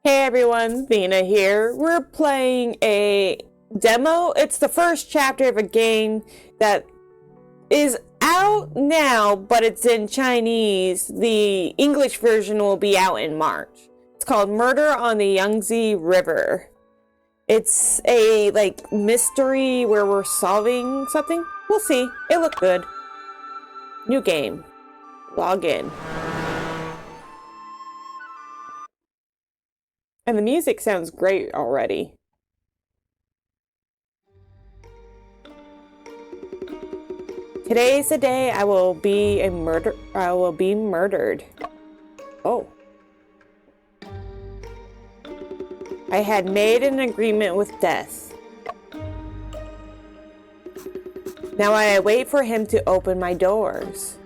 Hey everyone, Vina here. We're playing a demo. It's the first chapter of a game that is out now, but it's in Chinese. The English version will be out in March. It's called Murder on the Yangtze River. It's a mystery where we're solving something. We'll see. It looked good. New game. Log in. And the music sounds great already. Today's the day I will be murdered. Oh. I had made an agreement with death. Now I wait for him to open my doors.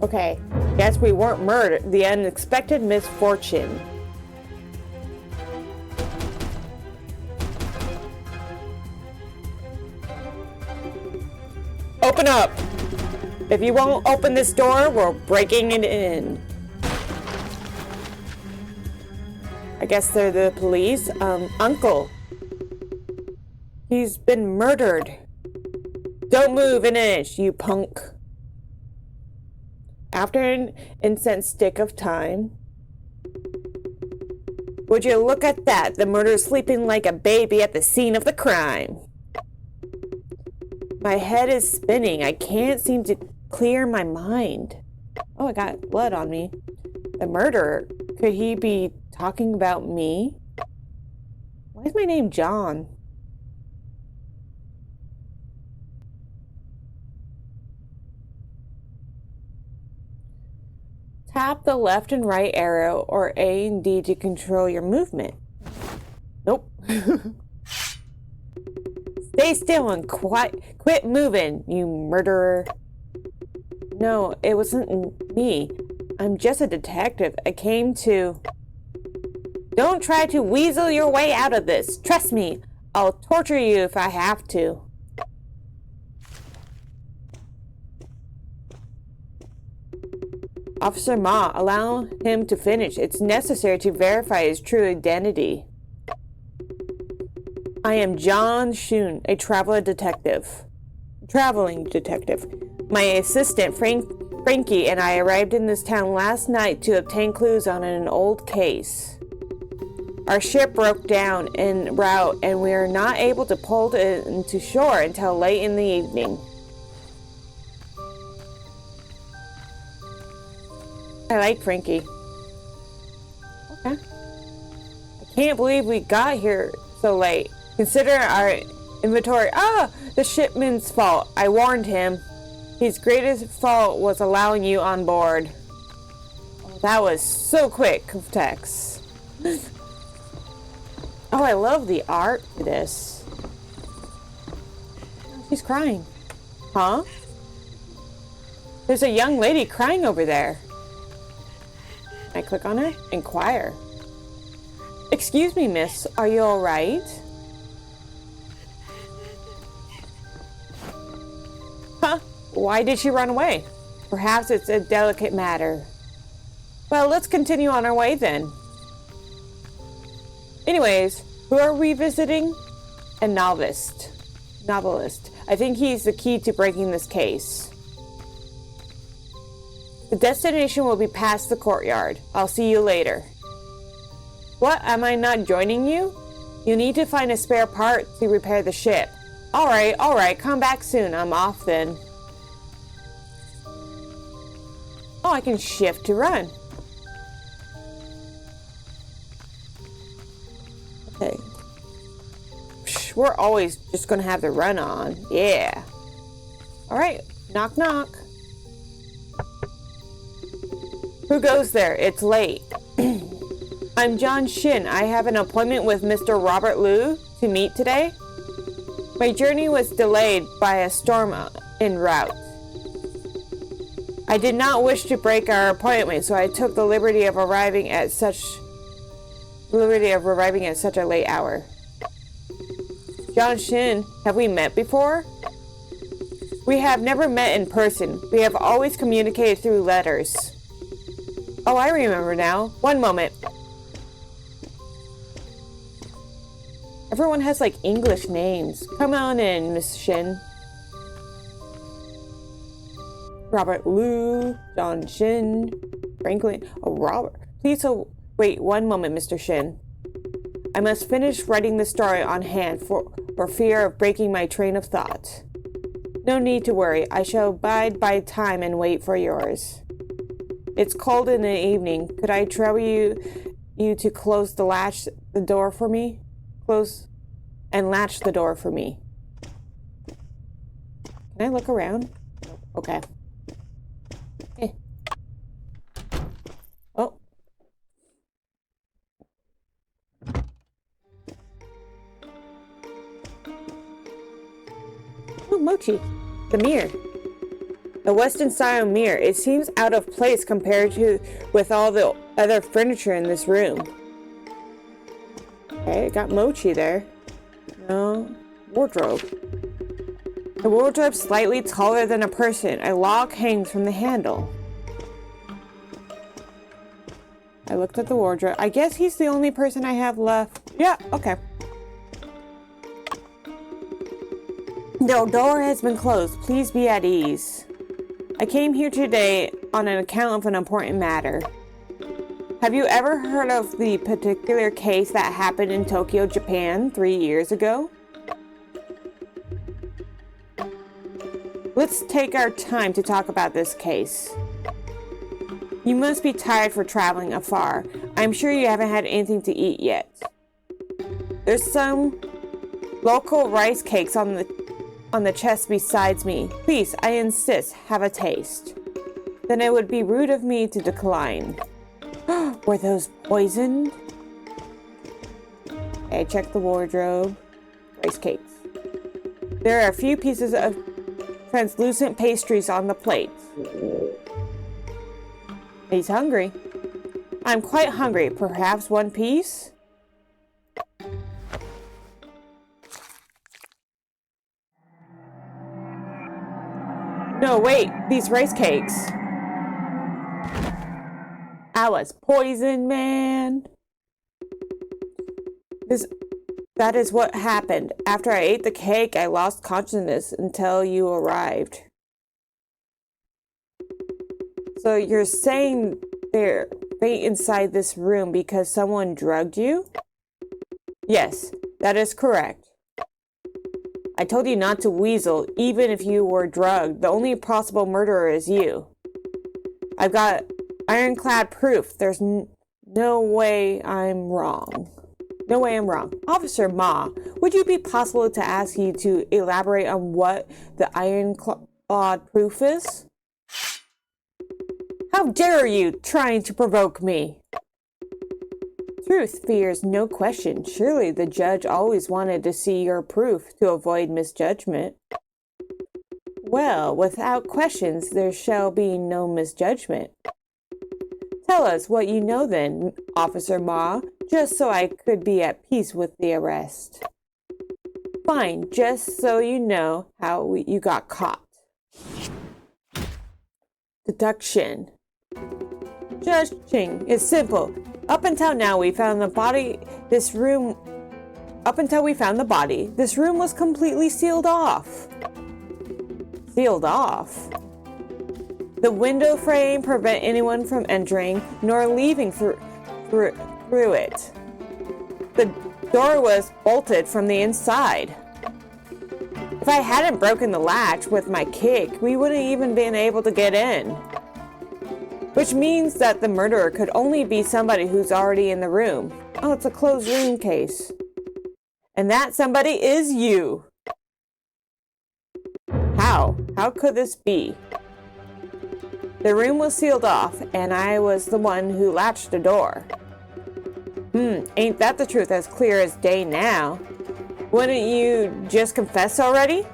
Okay, guess we weren't murdered. The unexpected misfortune. Open up! If you won't open this door, we're breaking it in. I guess they're the police. Uncle. He's been murdered. Don't move an inch, you punk. After an incensed stick of time. Would you look at that? The murderer's sleeping like a baby at the scene of the crime. My head is spinning. I can't seem to clear my mind. Oh, I got blood on me. The murderer. Could he be talking about me? Why is my name John? Tap the left and right arrow or A and D to control your movement. Nope. Stay still and quit moving, you murderer. No, it wasn't me. I'm just a detective. I came to... Don't try to weasel your way out of this. Trust me, I'll torture you if I have to. Officer Ma, allow him to finish. It's necessary to verify his true identity. I am John Shun, a traveling detective. My assistant, Frankie, and I arrived in this town last night to obtain clues on an old case. Our ship broke down en route, and we are not able to pull it into shore until late in the evening. I like Frankie. Okay. I can't believe we got here so late. Consider our inventory. The shipman's fault. I warned him. His greatest fault was allowing you on board. Oh, that was so quick, Tex. Oh, I love the art to this. She's crying. Huh? There's a young lady crying over there. I click on her. Inquire. Excuse me, miss. Are you all right? Huh? Why did she run away? Perhaps it's a delicate matter. Well, let's continue on our way then. Anyways, who are we visiting? A novelist. I think he's the key to breaking this case. The destination will be past the courtyard. I'll see you later. What? Am I not joining you? You need to find a spare part to repair the ship. Alright. Come back soon. I'm off then. Oh, I can shift to run. Okay. We're always just gonna have the run on. Yeah. Alright. Knock, knock. Who goes there? It's late. I'm John Shin. I have an appointment with Mr. Robert Liu to meet today. My journey was delayed by a storm en route. I did not wish to break our appointment, so I took the liberty of arriving at such a late hour. John Shin, have we met before? We have never met in person. We have always communicated through letters. Oh, I remember now. One moment. Everyone has like English names. Come on in, Miss Shin. Robert Liu, John Shin, Franklin. Oh, Robert. Please wait one moment, Mr. Shin. I must finish writing the story on hand for fear of breaking my train of thought. No need to worry. I shall abide by time and wait for yours. It's cold in the evening. Could I trouble you to close the door for me? Close and latch the door for me. Can I look around? Okay. Oh. Oh, mochi. The mirror. The Western style mirror. It seems out of place compared to with all the other furniture in this room. Okay, got mochi there. No. Wardrobe. The wardrobe's slightly taller than a person. A log hangs from the handle. I looked at the wardrobe. I guess he's the only person I have left. Yeah, okay. The door has been closed. Please be at ease. I came here today on an account of an important matter. Have you ever heard of the particular case that happened in Tokyo, Japan 3 years ago? Let's take our time to talk about this case. You must be tired for traveling afar. I'm sure you haven't had anything to eat yet. There's some local rice cakes on the chest besides me. Please, I insist, have a taste. Then it would be rude of me to decline. Were those poisoned? Okay, check the wardrobe. Rice cakes. There are a few pieces of translucent pastries on the plate. He's hungry. I'm quite hungry. Perhaps one piece? No, wait. These rice cakes. I was poisoned, man. That is what happened. After I ate the cake, I lost consciousness until you arrived. So you're saying they're inside this room because someone drugged you? Yes, that is correct. I told you not to weasel, even if you were drugged. The only possible murderer is you. I've got ironclad proof. There's no way I'm wrong. No way I'm wrong. Officer Ma, would you be possible to ask you to elaborate on what the ironclad proof is? How dare you trying to provoke me? Truth fears no question. Surely the judge always wanted to see your proof to avoid misjudgment. Well, without questions, there shall be no misjudgment. Tell us what you know then, Officer Ma, just so I could be at peace with the arrest. Fine, just so you know how you got caught. Deduction. Judge Ching, it's simple. Up until we found the body, this room was completely sealed off. Sealed off? The window frame prevent anyone from entering nor leaving through it. The door was bolted from the inside. If I hadn't broken the latch with my kick, we wouldn't even been able to get in. Which means that the murderer could only be somebody who's already in the room. Oh, it's a closed room case. And that somebody is you. How? How could this be? The room was sealed off, and I was the one who latched the door. Ain't that the truth as clear as day now? Wouldn't you just confess already?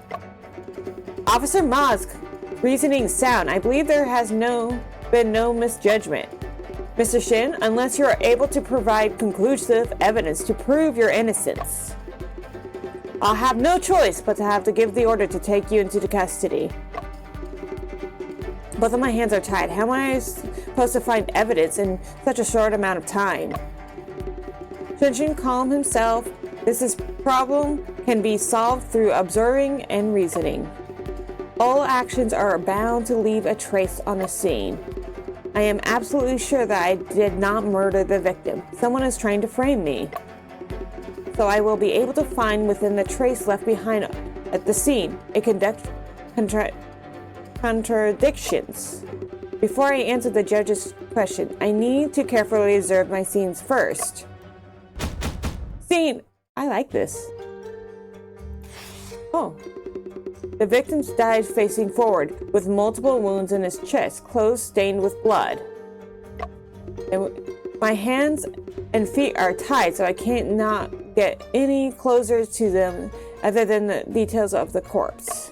Officer Mosk, reasoning sound. I believe there has been no misjudgment. Mr. Shin, unless you are able to provide conclusive evidence to prove your innocence, I'll have no choice but to have to give the order to take you into custody. Both of my hands are tied. How am I supposed to find evidence in such a short amount of time? Shin calmed himself. This problem can be solved through observing and reasoning. All actions are bound to leave a trace on a scene. I am absolutely sure that I did not murder the victim. Someone is trying to frame me. So I will be able to find within the trace left behind at the scene contradictions. Before I answer the judge's question, I need to carefully observe my scenes first. Scene! I like this. Oh. The victim died facing forward, with multiple wounds in his chest, clothes stained with blood. My hands and feet are tied, so I can't not get any closer to them other than the details of the corpse.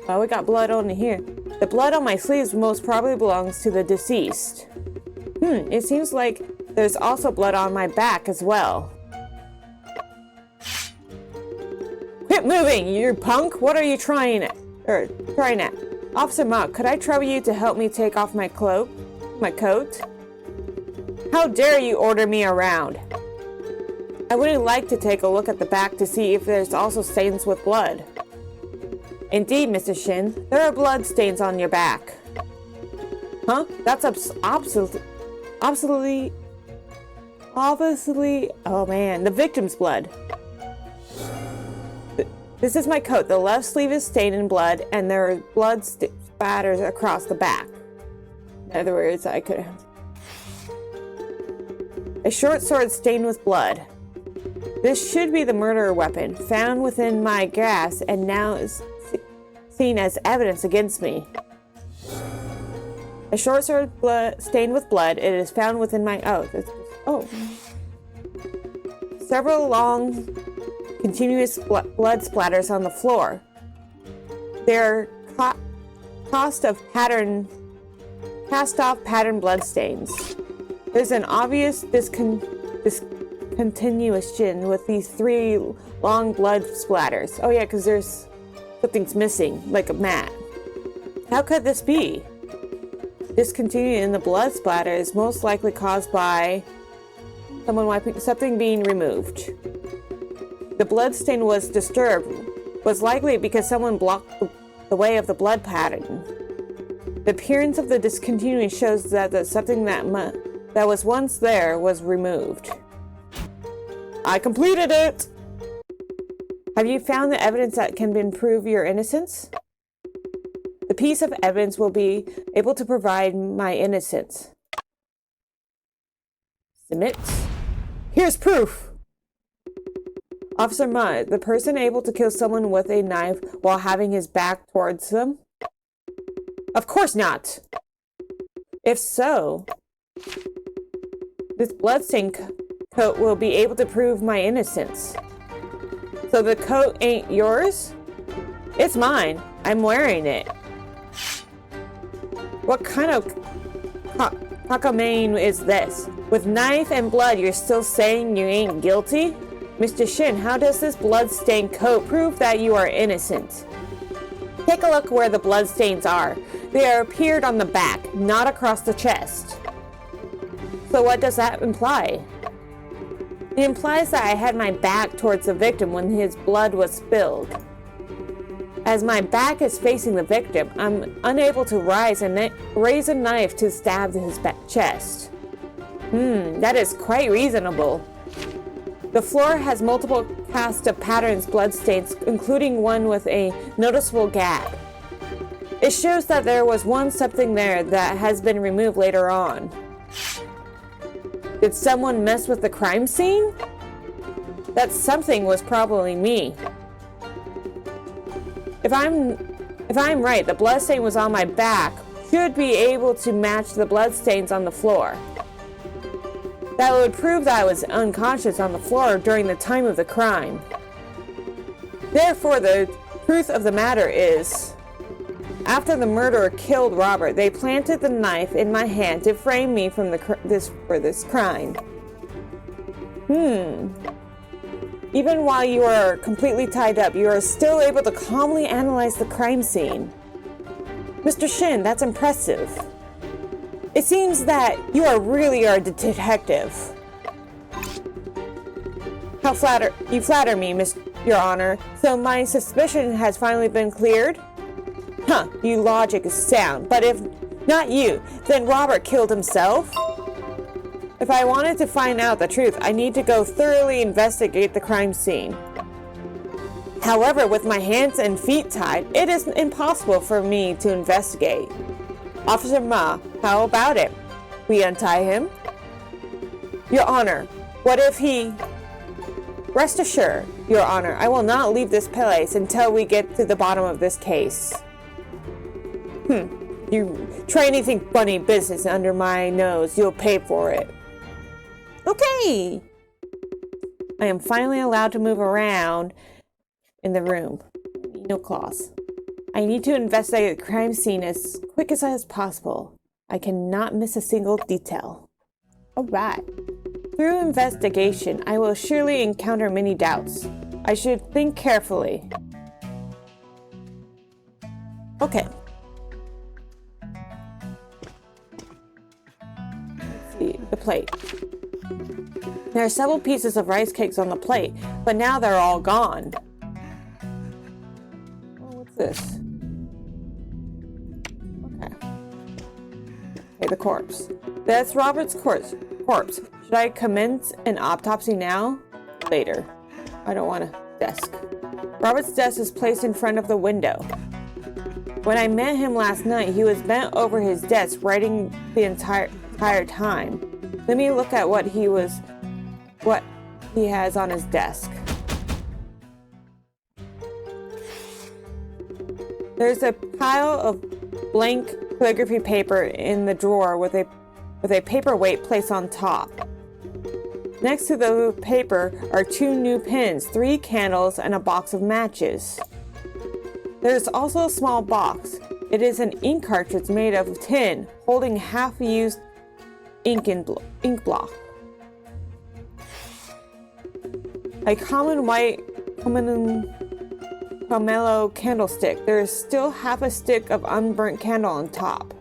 Oh, we got blood on here. The blood on my sleeves most probably belongs to the deceased. It seems like there's also blood on my back as well. Quit moving, you punk! What are you trying at? Officer Ma, could I trouble you to help me take off my coat? How dare you order me around? I wouldn't like to take a look at the back to see if there's also stains with blood. Indeed, Mr. Shin, there are blood stains on your back. Huh? That's obviously, oh man, the victim's blood. This is my coat. The left sleeve is stained in blood, and there are blood spatters across the back. In other words, I could have a short sword stained with blood. This should be the murder weapon found within my grasp and now is seen as evidence against me. A short sword stained with blood. It is found within my several long continuous blood splatters on the floor. They're cast off pattern bloodstains. There's an obvious discontinuation with these 3 long blood splatters. Oh yeah, because there's something's missing, like a mat. How could this be? Discontinuity in the blood splatter is most likely caused by something being removed. The blood stain was likely because someone blocked the way of the blood pattern. The appearance of the discontinuity shows that something that was once there was removed. I completed it! Have you found the evidence that can prove your innocence? The piece of evidence will be able to provide my innocence. Submit. Here's proof! Officer Ma, the person able to kill someone with a knife while having his back towards them? Of course not! If so, this bloodstained coat will be able to prove my innocence. So the coat ain't yours? It's mine. I'm wearing it. What kind of cockamamie is this? With knife and blood, you're still saying you ain't guilty? Mr. Shin, how does this blood-stained coat prove that you are innocent? Take a look where the bloodstains are. They are appeared on the back, not across the chest. So what does that imply? It implies that I had my back towards the victim when his blood was spilled. As my back is facing the victim, I'm unable to raise a knife to stab his chest. That is quite reasonable. The floor has multiple casts of patterns bloodstains, including one with a noticeable gap. It shows that there was once something there that has been removed later on. Did someone mess with the crime scene? That something was probably me. If I'm right, the bloodstain was on my back, should be able to match the bloodstains on the floor. That would prove that I was unconscious on the floor during the time of the crime. Therefore, the truth of the matter is, After the murderer killed Robert, they planted the knife in my hand to frame me from for this crime. Even while you are completely tied up, you are still able to calmly analyze the crime scene. Mr. Shin, that's impressive. It seems that you really are a detective. You flatter me, Your Honor. So my suspicion has finally been cleared? Huh, your logic is sound. But if not you, then Robert killed himself? If I wanted to find out the truth, I need to go thoroughly investigate the crime scene. However, with my hands and feet tied, it is impossible for me to investigate. Officer Ma, how about it? We untie him? Your Honor, what if he... Rest assured, Your Honor, I will not leave this place until we get to the bottom of this case. You try anything funny business under my nose, you'll pay for it. Okay! I am finally allowed to move around in the room. No claws. I need to investigate the crime scene as quick as possible. I cannot miss a single detail. Alright. Through investigation, I will surely encounter many doubts. I should think carefully. Okay. Let's see, the plate. There are several pieces of rice cakes on the plate, but now they're all gone. Oh, what's this? Okay, the corpse. That's Robert's corpse. Should I commence an autopsy now? Later. I don't want a desk. Robert's desk is placed in front of the window. When I met him last night, he was bent over his desk, writing the entire time. Let me look at what he has on his desk. There's a pile of blank calligraphy paper in the drawer with a paperweight placed on top. Next to the paper are 2 new pens, 3 candles, and a box of matches. There's also a small box. It is an ink cartridge made of tin, holding half-used ink block. A common white pomelo candlestick. There is still half a stick of unburnt candle on top.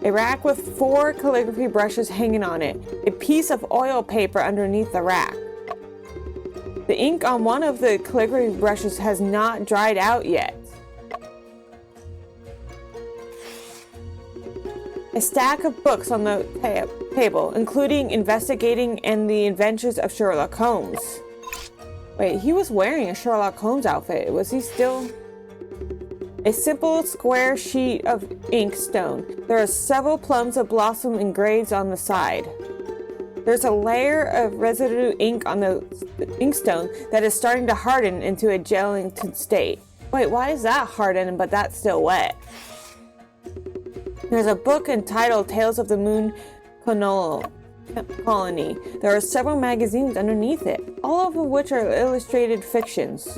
A rack with 4 calligraphy brushes hanging on it. A piece of oil paper underneath the rack. The ink on one of the calligraphy brushes has not dried out yet. A stack of books on the table, including Investigating and the Adventures of Sherlock Holmes. Wait, he was wearing a Sherlock Holmes outfit. Was he still... A simple square sheet of inkstone. There are several plums of blossom engraved on the side. There's a layer of residue ink on the inkstone that is starting to harden into a gelatin state. Wait, why is that hardened but that's still wet? There's a book entitled Tales of the Moon Colony. There are several magazines underneath it, all of which are illustrated fictions.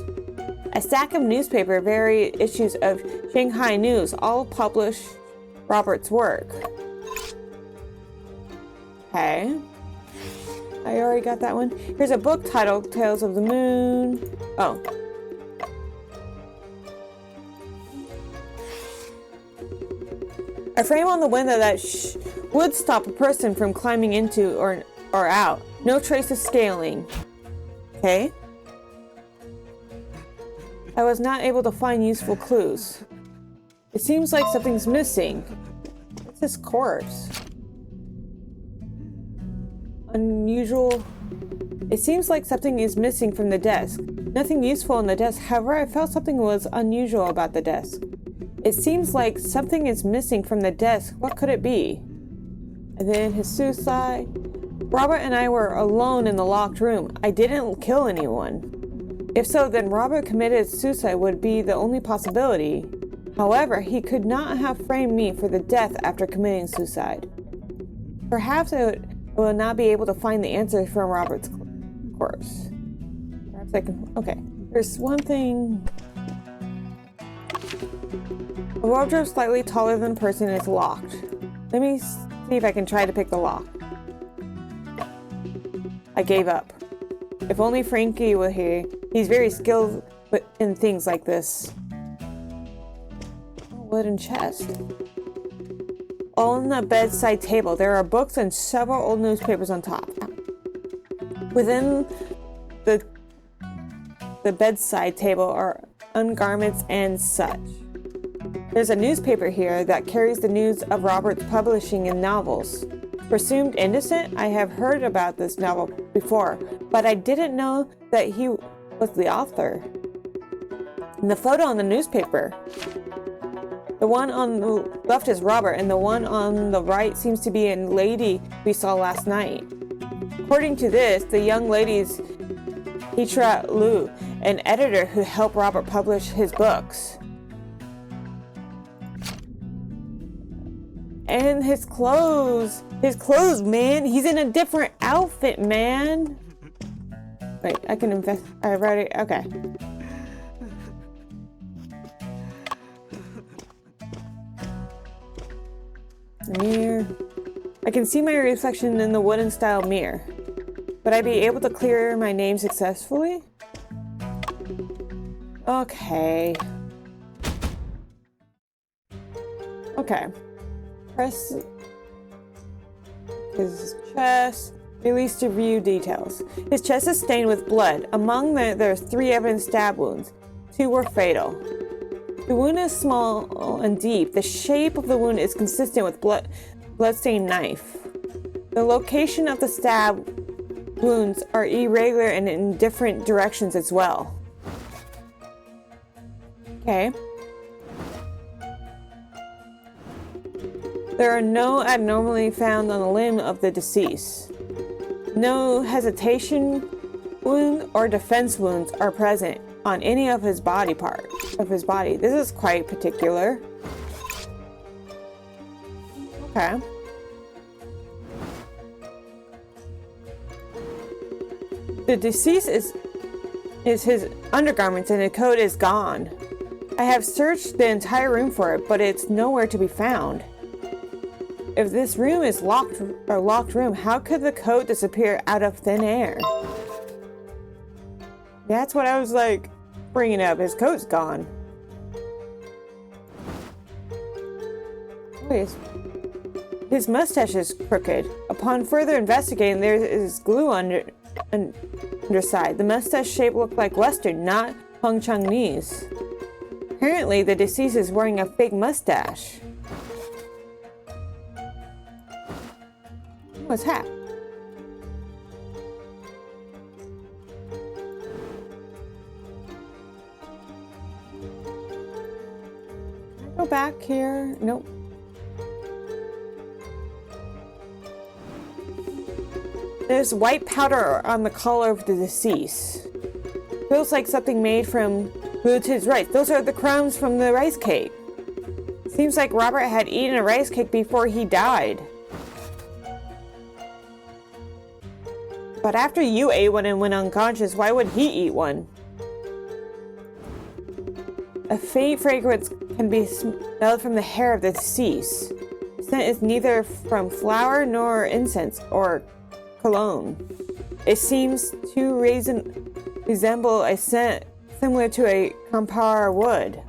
A stack of newspaper, various issues of Shanghai News, all publish Robert's work. Okay. I already got that one. Here's a book titled Tales of the Moon. Oh. A frame on the window that would stop a person from climbing into or out. No trace of scaling. Okay. I was not able to find useful clues. It seems like something's missing. What's this corpse? Unusual. It seems like something is missing from the desk. Nothing useful on the desk. However, I felt something was unusual about the desk. It seems like something is missing from the desk. What could it be? And then his suicide. Robert and I were alone in the locked room. I didn't kill anyone. If so, then Robert committed suicide would be the only possibility. However, he could not have framed me for the death after committing suicide. Perhaps I will not be able to find the answer from Robert's corpse. Perhaps I can... Okay. There's one thing... A wardrobe slightly taller than the person is locked. Let me see if I can try to pick the lock. I gave up. If only Frankie were here. He's very skilled in things like this. Wooden chest. On the bedside table, there are books and several old newspapers on top. Within the bedside table are undergarments and such. There's a newspaper here that carries the news of Robert's publishing in novels. Presumed Innocent? I have heard about this novel before, but I didn't know that he was the author. And the photo on the newspaper. The one on the left is Robert, and the one on the right seems to be a lady we saw last night. According to this, the young lady is Petra Liu, an editor who helped Robert publish his books. And his clothes, man. He's in a different outfit, man. Wait, I can invest. I read it. Okay. Mirror. I can see my reflection in the wooden style mirror. Would I be able to clear my name successfully? Okay. Okay. Press his chest. Release to view details. His chest is stained with blood. Among them, there's 3 evident stab wounds. 2 were fatal. The wound is small and deep. The shape of the wound is consistent with bloodstained knife. The location of the stab wounds are irregular and in different directions as well. Okay. There are no abnormality found on the limb of the deceased. No hesitation wound or defense wounds are present on any of his body parts of his body. This is quite particular. Okay. The deceased is his undergarments and the coat is gone. I have searched the entire room for it, but it's nowhere to be found. If this room is locked room, how could the coat disappear out of thin air? That's what I was like bringing up. His coat's gone. Wait, his mustache is crooked. Upon further investigating, there is glue underside. The mustache shape looked like Western, not Hong Chinese. Apparently, the deceased is wearing a fake mustache. What's that? Go back here. Nope. There's white powder on the collar of the deceased. Feels like something made from glutinous rice. Those are the crumbs from the rice cake. Seems like Robert had eaten a rice cake before he died. But after you ate one and went unconscious, why would he eat one? A faint fragrance can be smelled from the hair of the deceased. The scent is neither from flower nor incense or cologne. It seems to resemble a scent similar to a campar wood.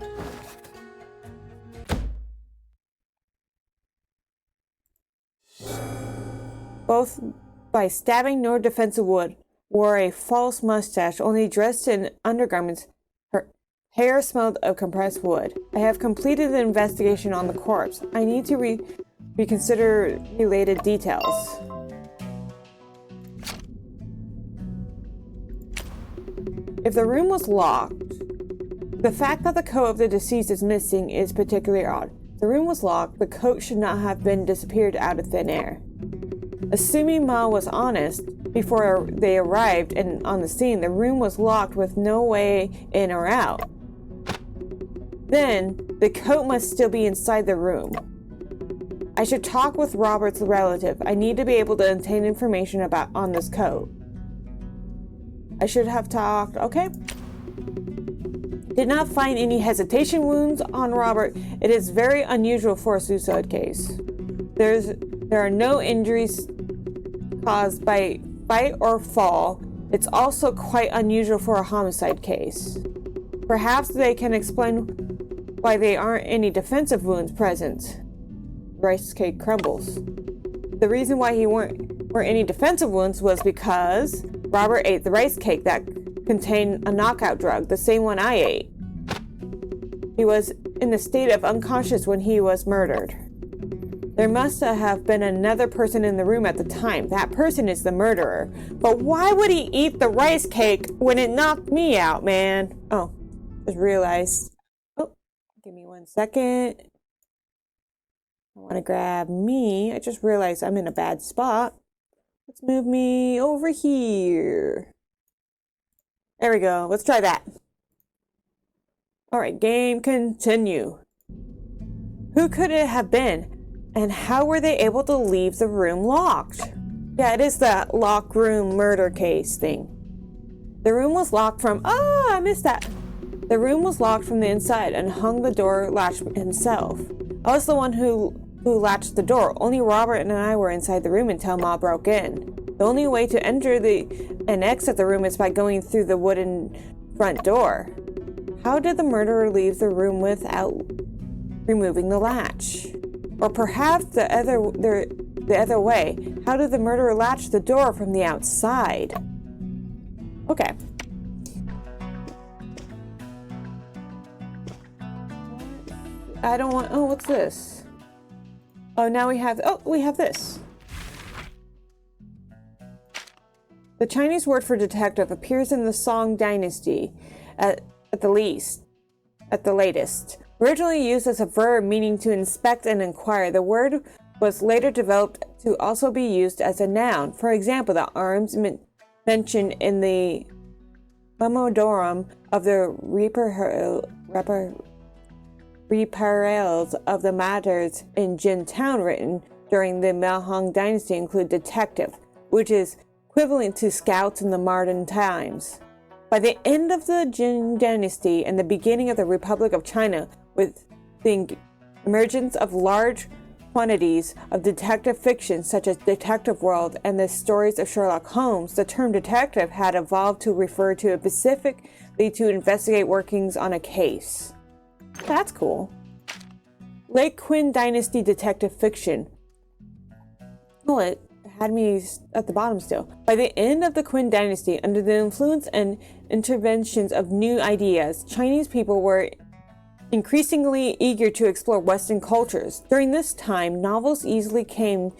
Both by stabbing nor defensive wood, wore a false mustache, only dressed in undergarments. Her hair smelled of compressed wood. I have completed the investigation on the corpse. I need to reconsider related details. If the room was locked, the fact that the coat of the deceased is missing is particularly odd. The room was locked. The coat should not have been disappeared out of thin air. Assuming Ma was honest, before they arrived and on the scene, the room was locked with no way in or out. Then, the coat must still be inside the room. I should talk with Robert's relative. I need to be able to obtain information on this coat. I should have talked. Okay. Did not find any hesitation wounds on Robert. It is very unusual for a suicide case. There are no injuries caused by fight or fall. It's also quite unusual for a homicide case. Perhaps they can explain why there aren't any defensive wounds present. Rice cake crumbles. The reason why he weren't any defensive wounds was because Robert ate the rice cake that contained a knockout drug, the same one I ate. He was in a state of unconscious when he was murdered. There must have been another person in the room at the time. That person is the murderer. But why would he eat the rice cake when it knocked me out, man? Oh, just realized. Oh, give me 1 second. I want to grab me. I just realized I'm in a bad spot. Let's move me over here. There we go. Let's try that. All right, game continue. Who could it have been? And how were they able to leave the room locked? Yeah, it is that lock room murder case thing. The room was locked from... Oh, I missed that. The room was locked from the inside and hung the door latch himself. I was the one who latched the door. Only Robert and I were inside the room until Ma broke in. The only way to enter and exit the room is by going through the wooden front door. How did the murderer leave the room without removing the latch? Or perhaps the other way. How did the murderer latch the door from the outside? Okay. I don't want... Oh, what's this? Oh, now we have this. The Chinese word for detective appears in the Song Dynasty at the latest. Originally used as a verb meaning to inspect and inquire, the word was later developed to also be used as a noun. For example, the arms mentioned in the Memodorum of the Reparels of the matters in Jintown written during the Mahang Dynasty include detective, which is equivalent to scouts in the modern times. By the end of the Jin Dynasty and the beginning of the Republic of China, with the emergence of large quantities of detective fiction such as Detective World and the stories of Sherlock Holmes, the term detective had evolved to refer to specifically to investigate workings on a case. That's cool. Late Qin Dynasty detective fiction. Oh, it had me at the bottom still. By the end of the Qin Dynasty, under the influence and interventions of new ideas, Chinese people were increasingly eager to explore Western cultures. During this time, novels easily became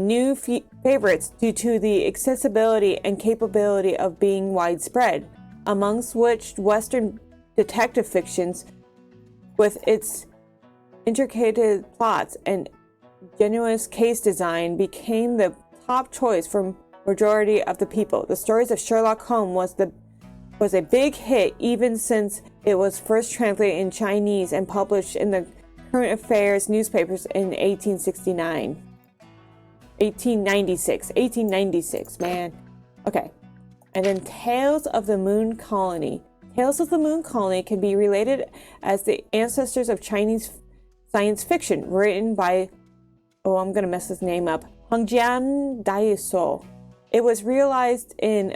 new favorites due to the accessibility and capability of being widespread, amongst which Western detective fictions, with its intricate plots and genuine case design, became the top choice for majority of the people. The stories of Sherlock Holmes was a big hit even since it was first translated in Chinese and published in the Current Affairs newspapers in 1896, man. Okay. And then Tales of the Moon Colony. Tales of the Moon Colony can be related as the ancestors of Chinese science fiction, written by, oh, I'm going to mess his name up, Hongjian Daiso. It was realized in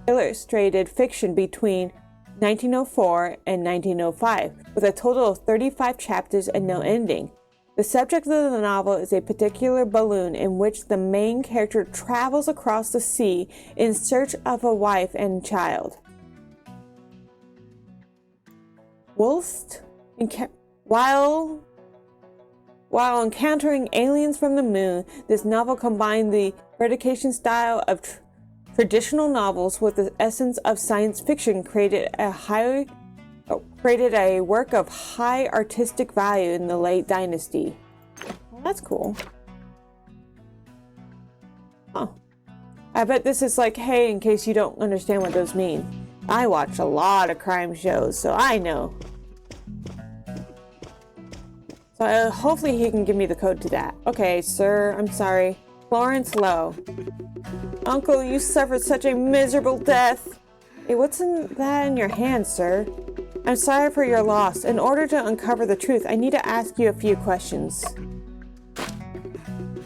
illustrated fiction between 1904 and 1905, with a total of 35 chapters and no ending. The subject of the novel is a particular balloon in which the main character travels across the sea in search of a wife and child. While encountering aliens from the moon, this novel combined the predication style of traditional novels with the essence of science fiction, created a work of high artistic value in the late dynasty. Well, that's cool. Huh. I bet this is like, hey, in case you don't understand what those mean. I watch a lot of crime shows, so I know. So hopefully he can give me the code to that. Okay, sir, I'm sorry. Florence Lowe. Uncle, you suffered such a miserable death. Hey, what's that in your hand, sir? I'm sorry for your loss. In order to uncover the truth, I need to ask you a few questions.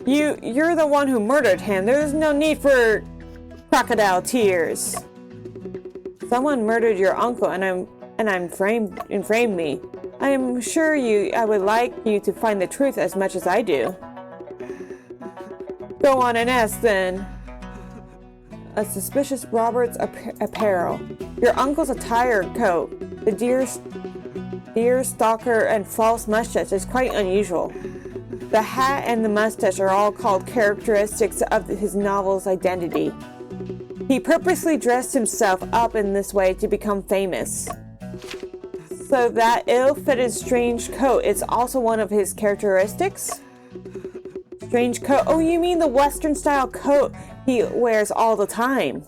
You're the one who murdered him. There's no need for crocodile tears. Someone murdered your uncle and framed me. I am sure I would like you to find the truth as much as I do. Go on and ask then. A suspicious Robert's apparel. Your uncle's attire coat, the deer stalker and false mustache is quite unusual. The hat and the mustache are all called characteristics of his novel's identity. He purposely dressed himself up in this way to become famous. So that ill-fitted strange coat is also one of his characteristics? Strange coat? Oh, you mean the Western-style coat he wears all the time?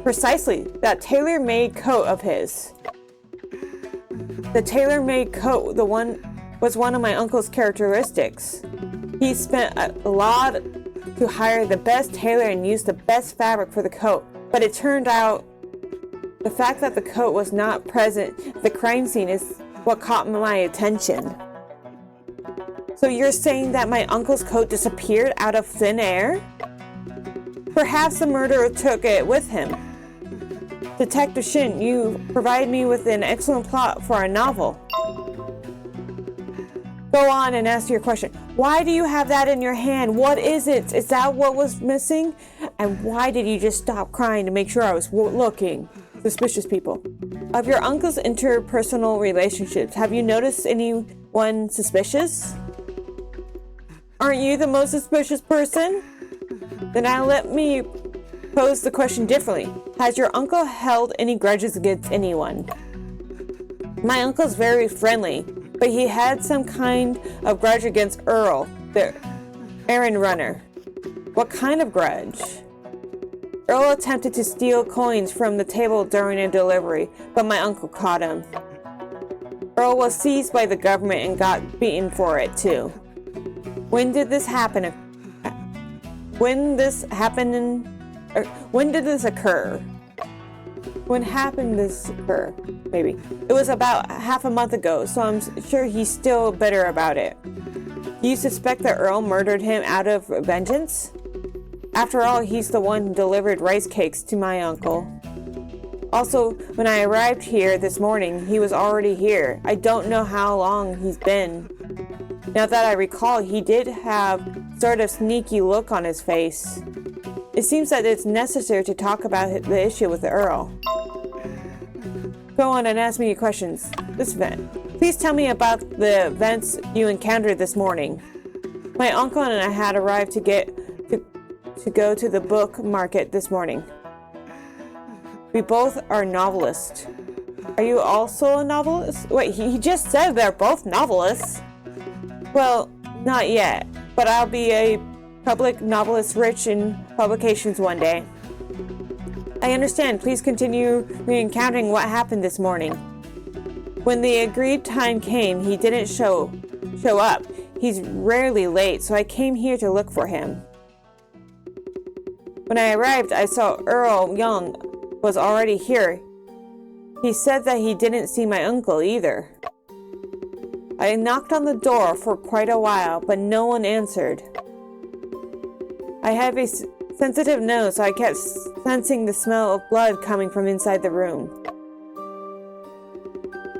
Precisely, that tailor-made coat of his. The tailor-made coat, was one of my uncle's characteristics. He spent a lot to hire the best tailor and use the best fabric for the coat, but it turned out the fact that the coat was not present at the crime scene is what caught my attention. So you're saying that my uncle's coat disappeared out of thin air? Perhaps the murderer took it with him. Detective Shin, you provide me with an excellent plot for a novel. Go on and ask your question. Why do you have that in your hand? What is it? Is that what was missing? And why did you just stop crying to make sure I was looking? Suspicious people. Of your uncle's interpersonal relationships, have you noticed anyone suspicious? Aren't you the most suspicious person? Then now let me pose the question differently. Has your uncle held any grudges against anyone? My uncle's very friendly, but he had some kind of grudge against Earl, the errand runner. What kind of grudge? Earl attempted to steal coins from the table during a delivery, but my uncle caught him. Earl was seized by the government and got beaten for it too. When did this happen? When did this occur? When happened this occur? Maybe. It was about half a month ago, so I'm sure he's still bitter about it. Do you suspect that Earl murdered him out of vengeance? After all, he's the one who delivered rice cakes to my uncle. Also, when I arrived here this morning, he was already here. I don't know how long he's been. Now that I recall, he did have sort of sneaky look on his face. It seems that it's necessary to talk about the issue with the Earl. Go on and ask me your questions. This event. Please tell me about the events you encountered this morning. My uncle and I had arrived to go to the book market this morning. We both are novelists. Are you also a novelist? Wait, he just said they're both novelists. Well, not yet, but I'll be a public novelist rich in publications one day. I understand. Please continue recounting what happened this morning. When the agreed time came, he didn't show up. He's rarely late, so I came here to look for him. When I arrived, I saw Earl Young was already here. He said that he didn't see my uncle either. I knocked on the door for quite a while, but no one answered. I have a sensitive nose, so I kept sensing the smell of blood coming from inside the room.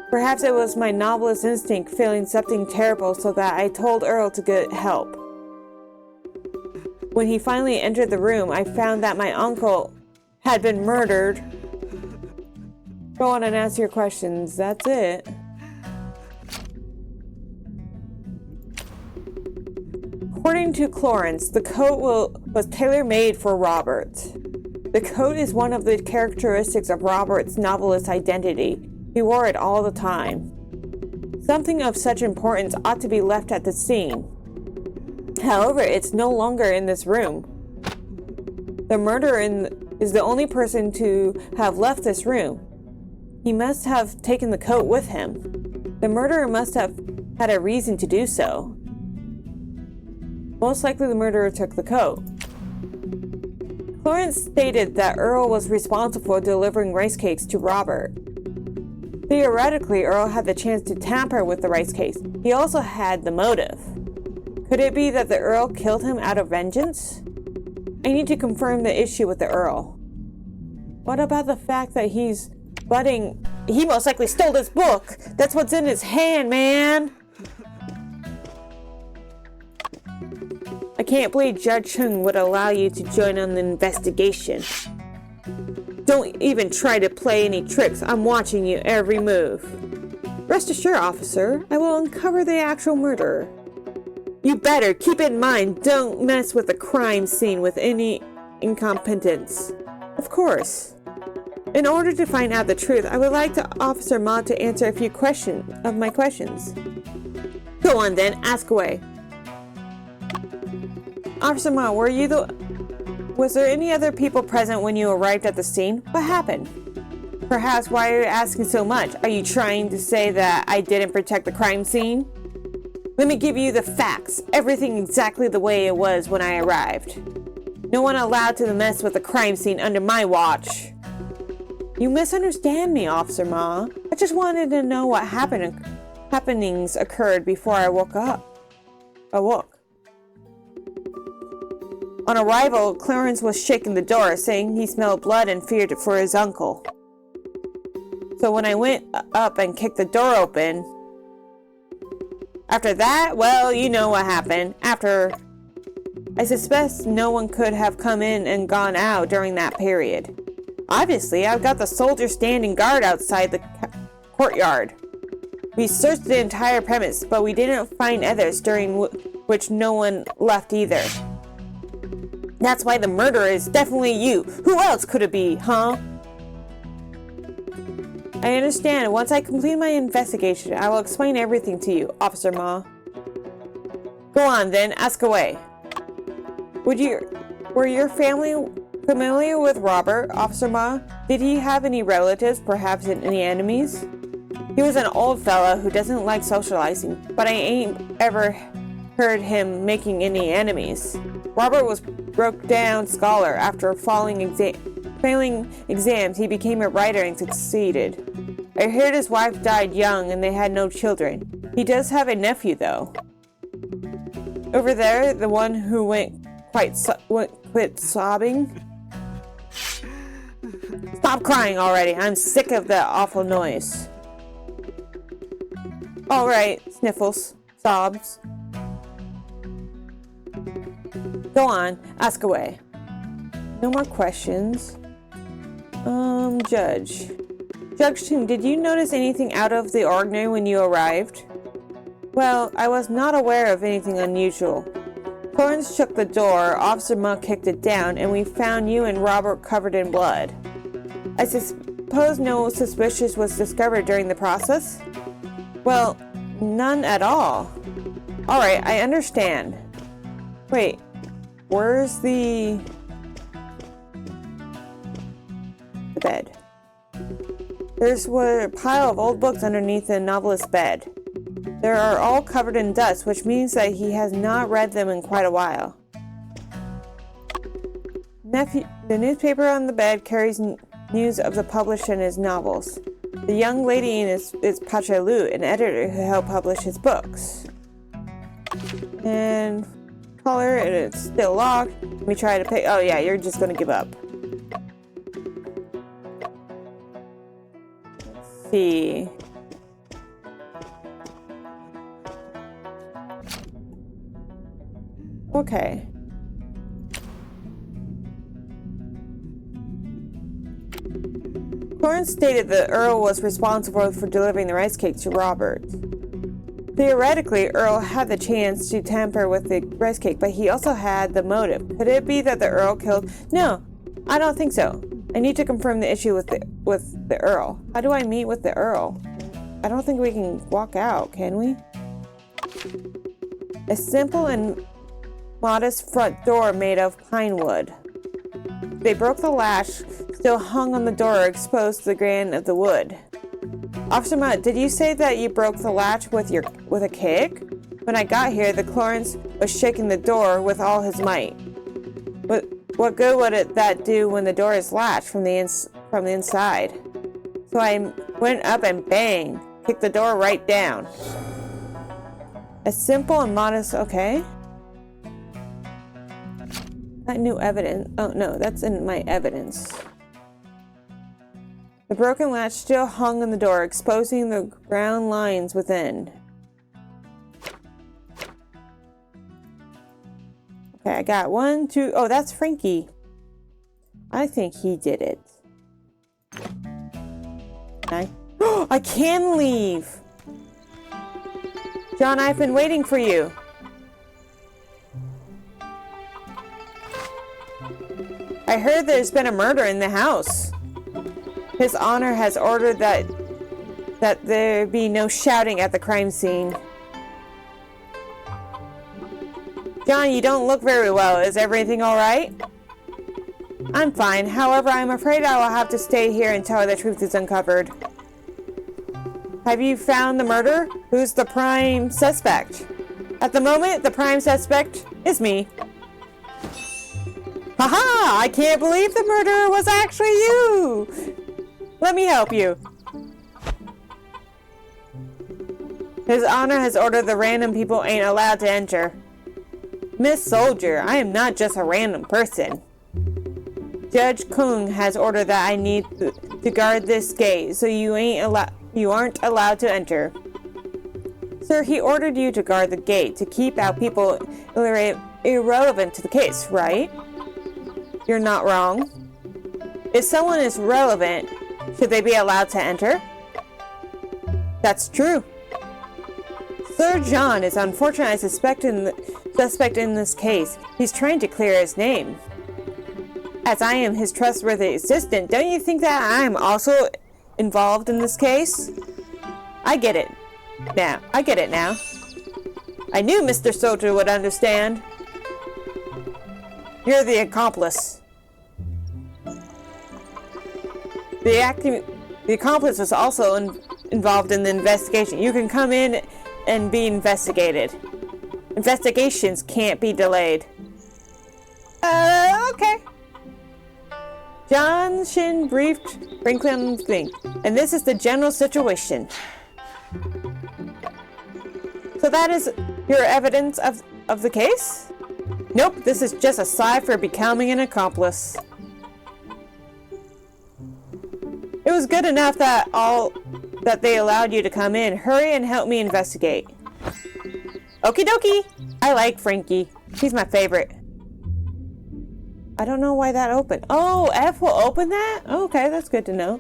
Perhaps it was my novelist instinct feeling something terrible, so that I told Earl to get help. When he finally entered the room, I found that my uncle had been murdered. Go on and ask your questions. That's it. According to Clarence, the coat was tailor-made for Robert. The coat is one of the characteristics of Robert's novelist identity. He wore it all the time. Something of such importance ought to be left at the scene. However, it's no longer in this room. The murderer is the only person to have left this room. He must have taken the coat with him. The murderer must have had a reason to do so. Most likely the murderer took the coat. Clarence stated that Earl was responsible for delivering rice cakes to Robert. Theoretically, Earl had the chance to tamper with the Rice case. He also had the motive. Could it be that the Earl killed him out of vengeance? I need to confirm the issue with the Earl. What about the fact that he's budding? He most likely stole this book. That's what's in his hand, man. I can't believe Judge Chung would allow you to join on the investigation. Don't even try to play any tricks. I'm watching you every move. Rest assured, officer, I will uncover the actual murderer. You better keep in mind, don't mess with the crime scene with any incompetence. Of course. In order to find out the truth, I would like Officer Ma to answer a few of my questions. Go on then, ask away. Officer Ma, was there any other people present when you arrived at the scene? What happened? Perhaps why are you asking so much? Are you trying to say that I didn't protect the crime scene? Let me give you the facts. Everything exactly the way it was when I arrived. No one allowed to mess with the crime scene under my watch. You misunderstand me, Officer Ma. I just wanted to know what happenings occurred before I woke. On arrival, Clarence was shaking the door, saying he smelled blood and feared for his uncle. So when I went up and kicked the door open, after that, well, you know what happened. I suspect no one could have come in and gone out during that period. Obviously, I've got the soldier standing guard outside the courtyard. We searched the entire premise, but we didn't find others during which no one left either. That's why the murderer is definitely you. Who else could it be, huh? I understand. Once I complete my investigation, I will explain everything to you, Officer Ma. Go on then, ask away. Were your family familiar with Robert, Officer Ma? Did he have any relatives, perhaps any enemies? He was an old fella who doesn't like socializing, but I ain't ever heard him making any enemies. Robert was broke-down scholar. After failing exams, he became a writer and succeeded. I heard his wife died young and they had no children. He does have a nephew, though. Over there, the one who quit sobbing. Stop crying already. I'm sick of that awful noise. All right, sniffles, sobs. Go on, ask away. No more questions. Judge Chung, did you notice anything out of the ordinary when you arrived? Well, I was not aware of anything unusual. Clarence shook the door, Officer Ma kicked it down, and we found you and Robert covered in blood. I suppose no suspicious was discovered during the process? Well, none at all. Alright, I understand. Wait, where's the bed? There's a pile of old books underneath the novelist's bed. They are all covered in dust, which means that he has not read them in quite a while. The newspaper on the bed carries news of the publisher and his novels. The young lady is Pachalu, an editor who helped publish his books. And color, and it's still locked. Let me try to pay. Oh yeah, you're just gonna give up. Let's see. Okay. Clarence stated that Earl was responsible for delivering the rice cake to Robert. Theoretically, Earl had the chance to tamper with the rice cake, but he also had the motive. Could it be that the Earl killed? No, I don't think so. I need to confirm the issue with the Earl. How do I meet with the Earl? I don't think we can walk out, can we? A simple and modest front door made of pine wood. They broke the latch, still hung on the door, exposed to the grain of the wood. Officer Mutt, did you say that you broke the latch with a kick? When I got here, the Clarence was shaking the door with all his might. What good would that do when the door is latched from the inside? So I went up and bang, kicked the door right down. A simple and modest, okay. That new evidence. Oh no, that's in my evidence. The broken latch still hung on the door, exposing the brown lines within. Okay, I got 1, 2. Oh, that's Frankie. I think he did it. I can leave! John, I've been waiting for you. I heard there's been a murder in the house. His Honor has ordered that there be no shouting at the crime scene. John, you don't look very well. Is everything all right? I'm fine. However, I'm afraid I will have to stay here until the truth is uncovered. Have you found the murderer? Who's the prime suspect? At the moment, the prime suspect is me. Haha! I can't believe the murderer was actually you! Let me help you. His Honor has ordered the random people ain't allowed to enter. Miss Soldier, I am not just a random person. Judge Kung has ordered that I need to guard this gate, so you aren't allowed to enter. Sir, he ordered you to guard the gate to keep out people irrelevant to the case, right? You're not wrong. If someone is relevant, should they be allowed to enter? That's true. Sir John is unfortunately suspect in this case. He's trying to clear his name. As I am his trustworthy assistant, don't you think that I am also involved in this case? I get it now. I knew Mr. Soldier would understand. You're the accomplice. The accomplice is also involved in the investigation. You can come in and be investigated. Investigations can't be delayed. Okay. John Shin briefed Franklin Fink, and this is the general situation. So that is your evidence of the case? Nope, this is just a sign for becoming an accomplice. It was good enough that they allowed you to come in. Hurry and help me investigate. Okie dokie! I like Frankie. He's my favorite. I don't know why that opened. Oh, F will open that? Okay, that's good to know.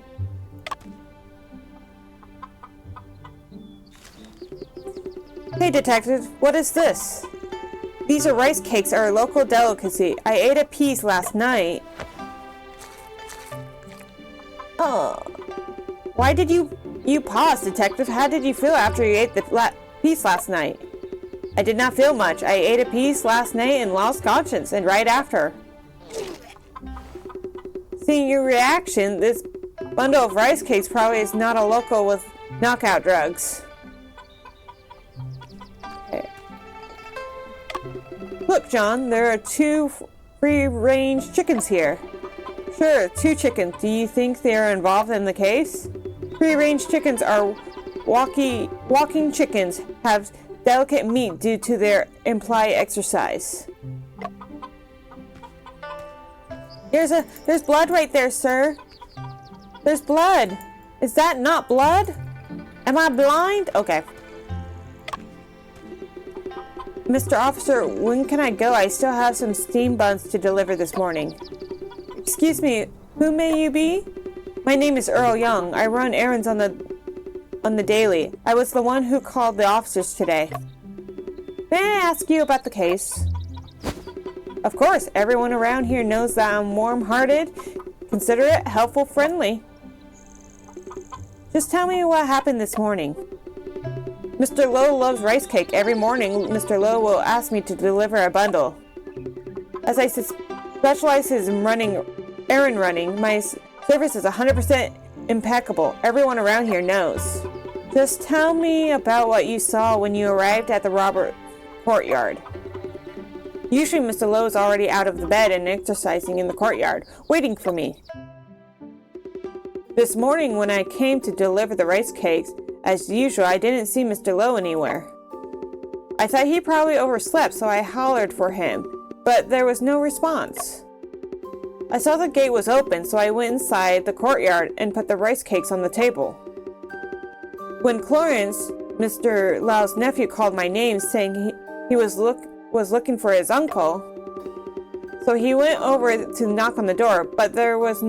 Hey, detective, what is this? These are rice cakes, our local delicacy. I ate a piece last night. Oh. Why did you pause, detective? How did you feel after you ate the piece last night? I did not feel much. I ate a piece last night and lost conscience, and right after. Seeing your reaction, this bundle of rice cakes probably is not a local with knockout drugs. Okay. Look, John, there are 2 free-range chickens here. Sure, 2 chickens. Do you think they are involved in the case? Free-range chickens are walking chickens, have delicate meat due to their implied exercise. There's blood right there, sir. There's blood. Is that not blood? Am I blind? Okay. Mr. Officer, when can I go? I still have some steam buns to deliver this morning. Excuse me, who may you be? My name is Earl Young. I run errands on the daily. I was the one who called the officers today. May I ask you about the case? Of course, everyone around here knows that I'm warm-hearted, considerate, helpful, friendly. Just tell me what happened this morning. Mr. Lowe loves rice cake. Every morning, Mr. Lowe will ask me to deliver a bundle. As I specialize in errand running, my service is 100% impeccable. Everyone around here knows. Just tell me about what you saw when you arrived at the Robert courtyard. Usually Mr. Lowe is already out of the bed and exercising in the courtyard, waiting for me. This morning when I came to deliver the rice cakes, as usual, I didn't see Mr. Lowe anywhere. I thought he probably overslept, so I hollered for him, but there was no response. I saw the gate was open, so I went inside the courtyard and put the rice cakes on the table. When Clarence, Mr. Lau's nephew, called my name, saying he was looking for his uncle, so he went over to knock on the door, but there was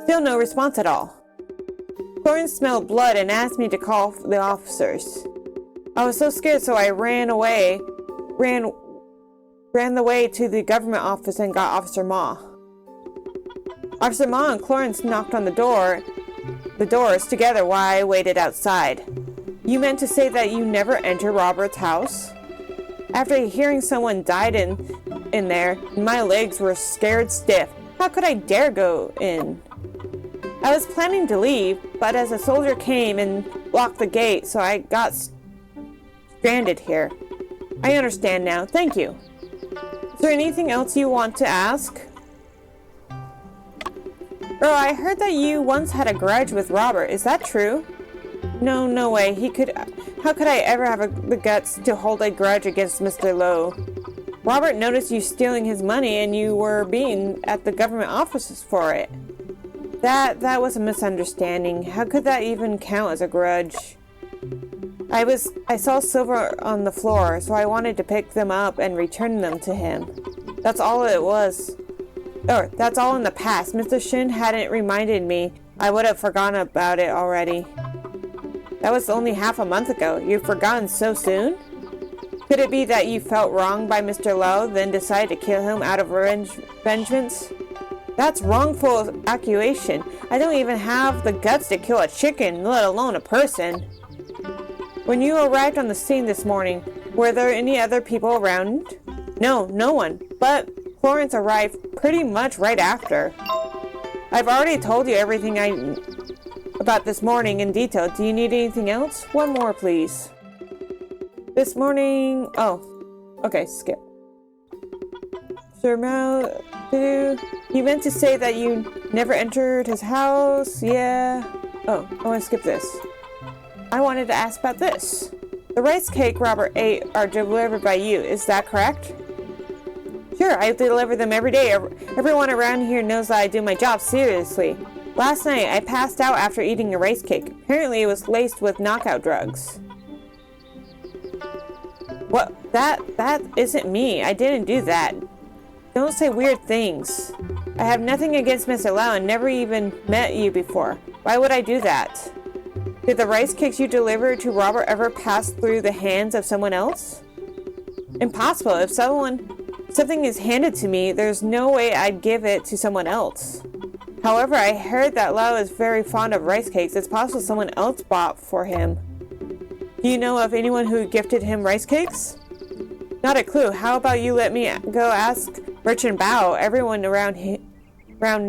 still no response at all. Clarence smelled blood and asked me to call the officers. I was so scared, so I ran the way to the government office and got Officer Ma. Officer Ma and Clarence knocked on the doors together while I waited outside. You meant to say that you never entered Robert's house? After hearing someone died in there, my legs were scared stiff. How could I dare go in? I was planning to leave, but as a soldier came and blocked the gate, so I got stranded here. I understand now. Thank you. Is there anything else you want to ask? Bro, I heard that you once had a grudge with Robert. Is that true? No way. How could I ever have the guts to hold a grudge against Mr. Lowe? Robert noticed you stealing his money and you were beaten at the government offices for it. That was a misunderstanding. How could that even count as a grudge? I saw silver on the floor, so I wanted to pick them up and return them to him. That's all it was. That's all in the past. Mr. Shin hadn't reminded me. I would have forgotten about it already. That was only half a month ago. You've forgotten so soon? Could it be that you felt wronged by Mr. Lowe, then decided to kill him out of vengeance? That's wrongful accusation. I don't even have the guts to kill a chicken, let alone a person. When you arrived on the scene this morning, were there any other people around? No one. But Florence arrived pretty much right after. I've already told you everything about this morning in detail. Do you need anything else? One more, please. This morning... Oh. Okay, skip. Sir Mao... You meant to say that you never entered his house? Yeah. Oh, I want to skip this. I wanted to ask about this. The rice cake Robert ate are delivered by you, is that correct? Sure, I deliver them every day. Everyone around here knows that I do my job seriously. Last night, I passed out after eating a rice cake. Apparently, it was laced with knockout drugs. What? That isn't me. I didn't do that. Don't say weird things. I have nothing against Mr. Lau and never even met you before. Why would I do that? Did the rice cakes you delivered to Robert ever pass through the hands of someone else? Impossible. If something is handed to me, there's no way I'd give it to someone else. However, I heard that Lau is very fond of rice cakes. It's possible someone else bought for him. Do you know of anyone who gifted him rice cakes? Not a clue. How about you let me go ask Merchant Bao? Everyone around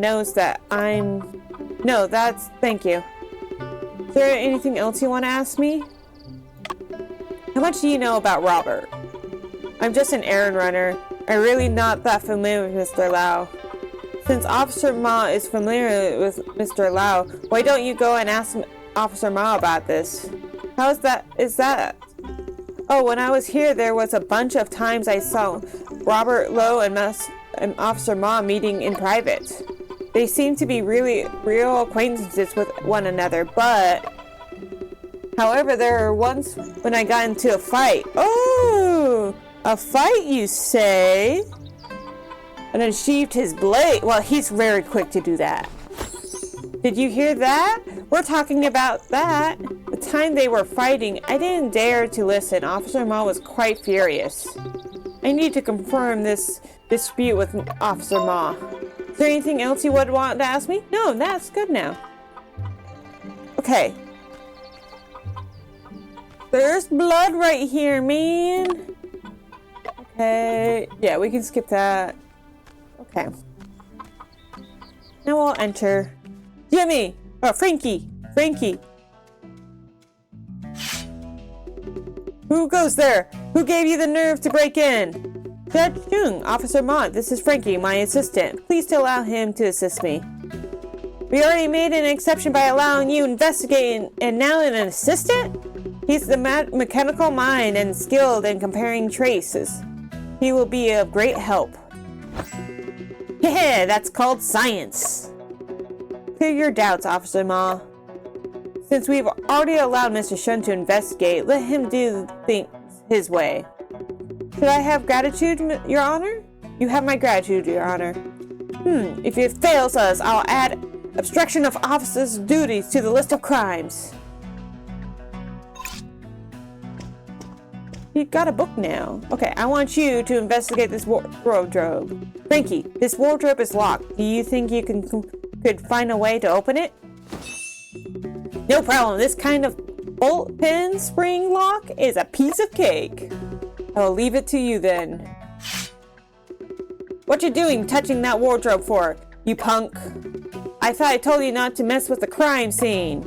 knows that I'm... No, thank you. Is there anything else you want to ask me? How much do you know about Robert? I'm just an errand runner. I'm really not that familiar with Mr. Lau. Since Officer Ma is familiar with Mr. Lau, why don't you go and ask Officer Ma about this? How is that? Oh, when I was here, there was a bunch of times I saw Robert Lowe and Officer Ma meeting in private. They seem to be real acquaintances with one another, but... However, there were once when I got into a fight. Oh! A fight, you say? And unsheathed his blade. Well, he's very quick to do that. Did you hear that? We're talking about that. The time they were fighting, I didn't dare to listen. Officer Ma was quite furious. I need to confirm this dispute with Officer Ma. Is there anything else you would want to ask me? No, that's good now. Okay. There's blood right here, man. Okay. Yeah, we can skip that. Okay. Now we'll enter. Jimmy! Oh, Frankie! Who goes there? Who gave you the nerve to break in? Judge Jung, Officer Ma, this is Frankie, my assistant. Please allow him to assist me. We already made an exception by allowing you investigating, and now an assistant? He's the mechanical mind and skilled in comparing traces. He will be of great help. Yeah, that's called science. Clear your doubts, Officer Ma. Since we've already allowed Mr. Shun to investigate, let him do things his way. Should I have gratitude, Your Honor? You have my gratitude, Your Honor. If it fails us, I'll add obstruction of officer's duties to the list of crimes. You got a book now. Okay, I want you to investigate this wardrobe. Frankie, this wardrobe is locked. Do you think you could find a way to open it? No problem. This kind of bolt-pin spring lock is a piece of cake. I'll leave it to you then. What you doing touching that wardrobe for, you punk? I thought I told you not to mess with the crime scene.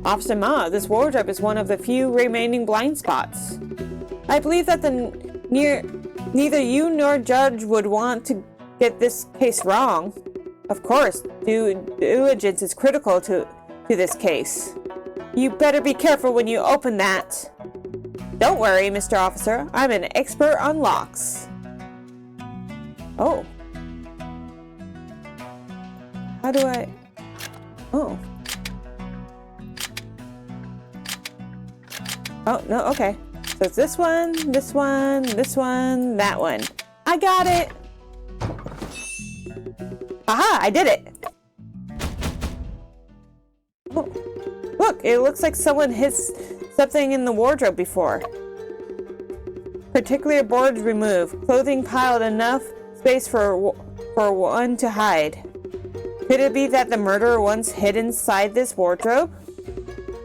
Officer Ma, this wardrobe is one of the few remaining blind spots. I believe that neither you nor Judge would want to get this case wrong. Of course, due diligence is critical to this case. You better be careful when you open that. Don't worry, Mr. Officer. I'm an expert on locks. Oh. How do I... Oh. Oh, no, okay. So it's this one, this one, this one, that one. I got it! Aha! I did it! Oh. Look, it looks like someone hit something in the wardrobe before. Particular boards removed. Clothing piled enough space for one to hide. Could it be that the murderer once hid inside this wardrobe?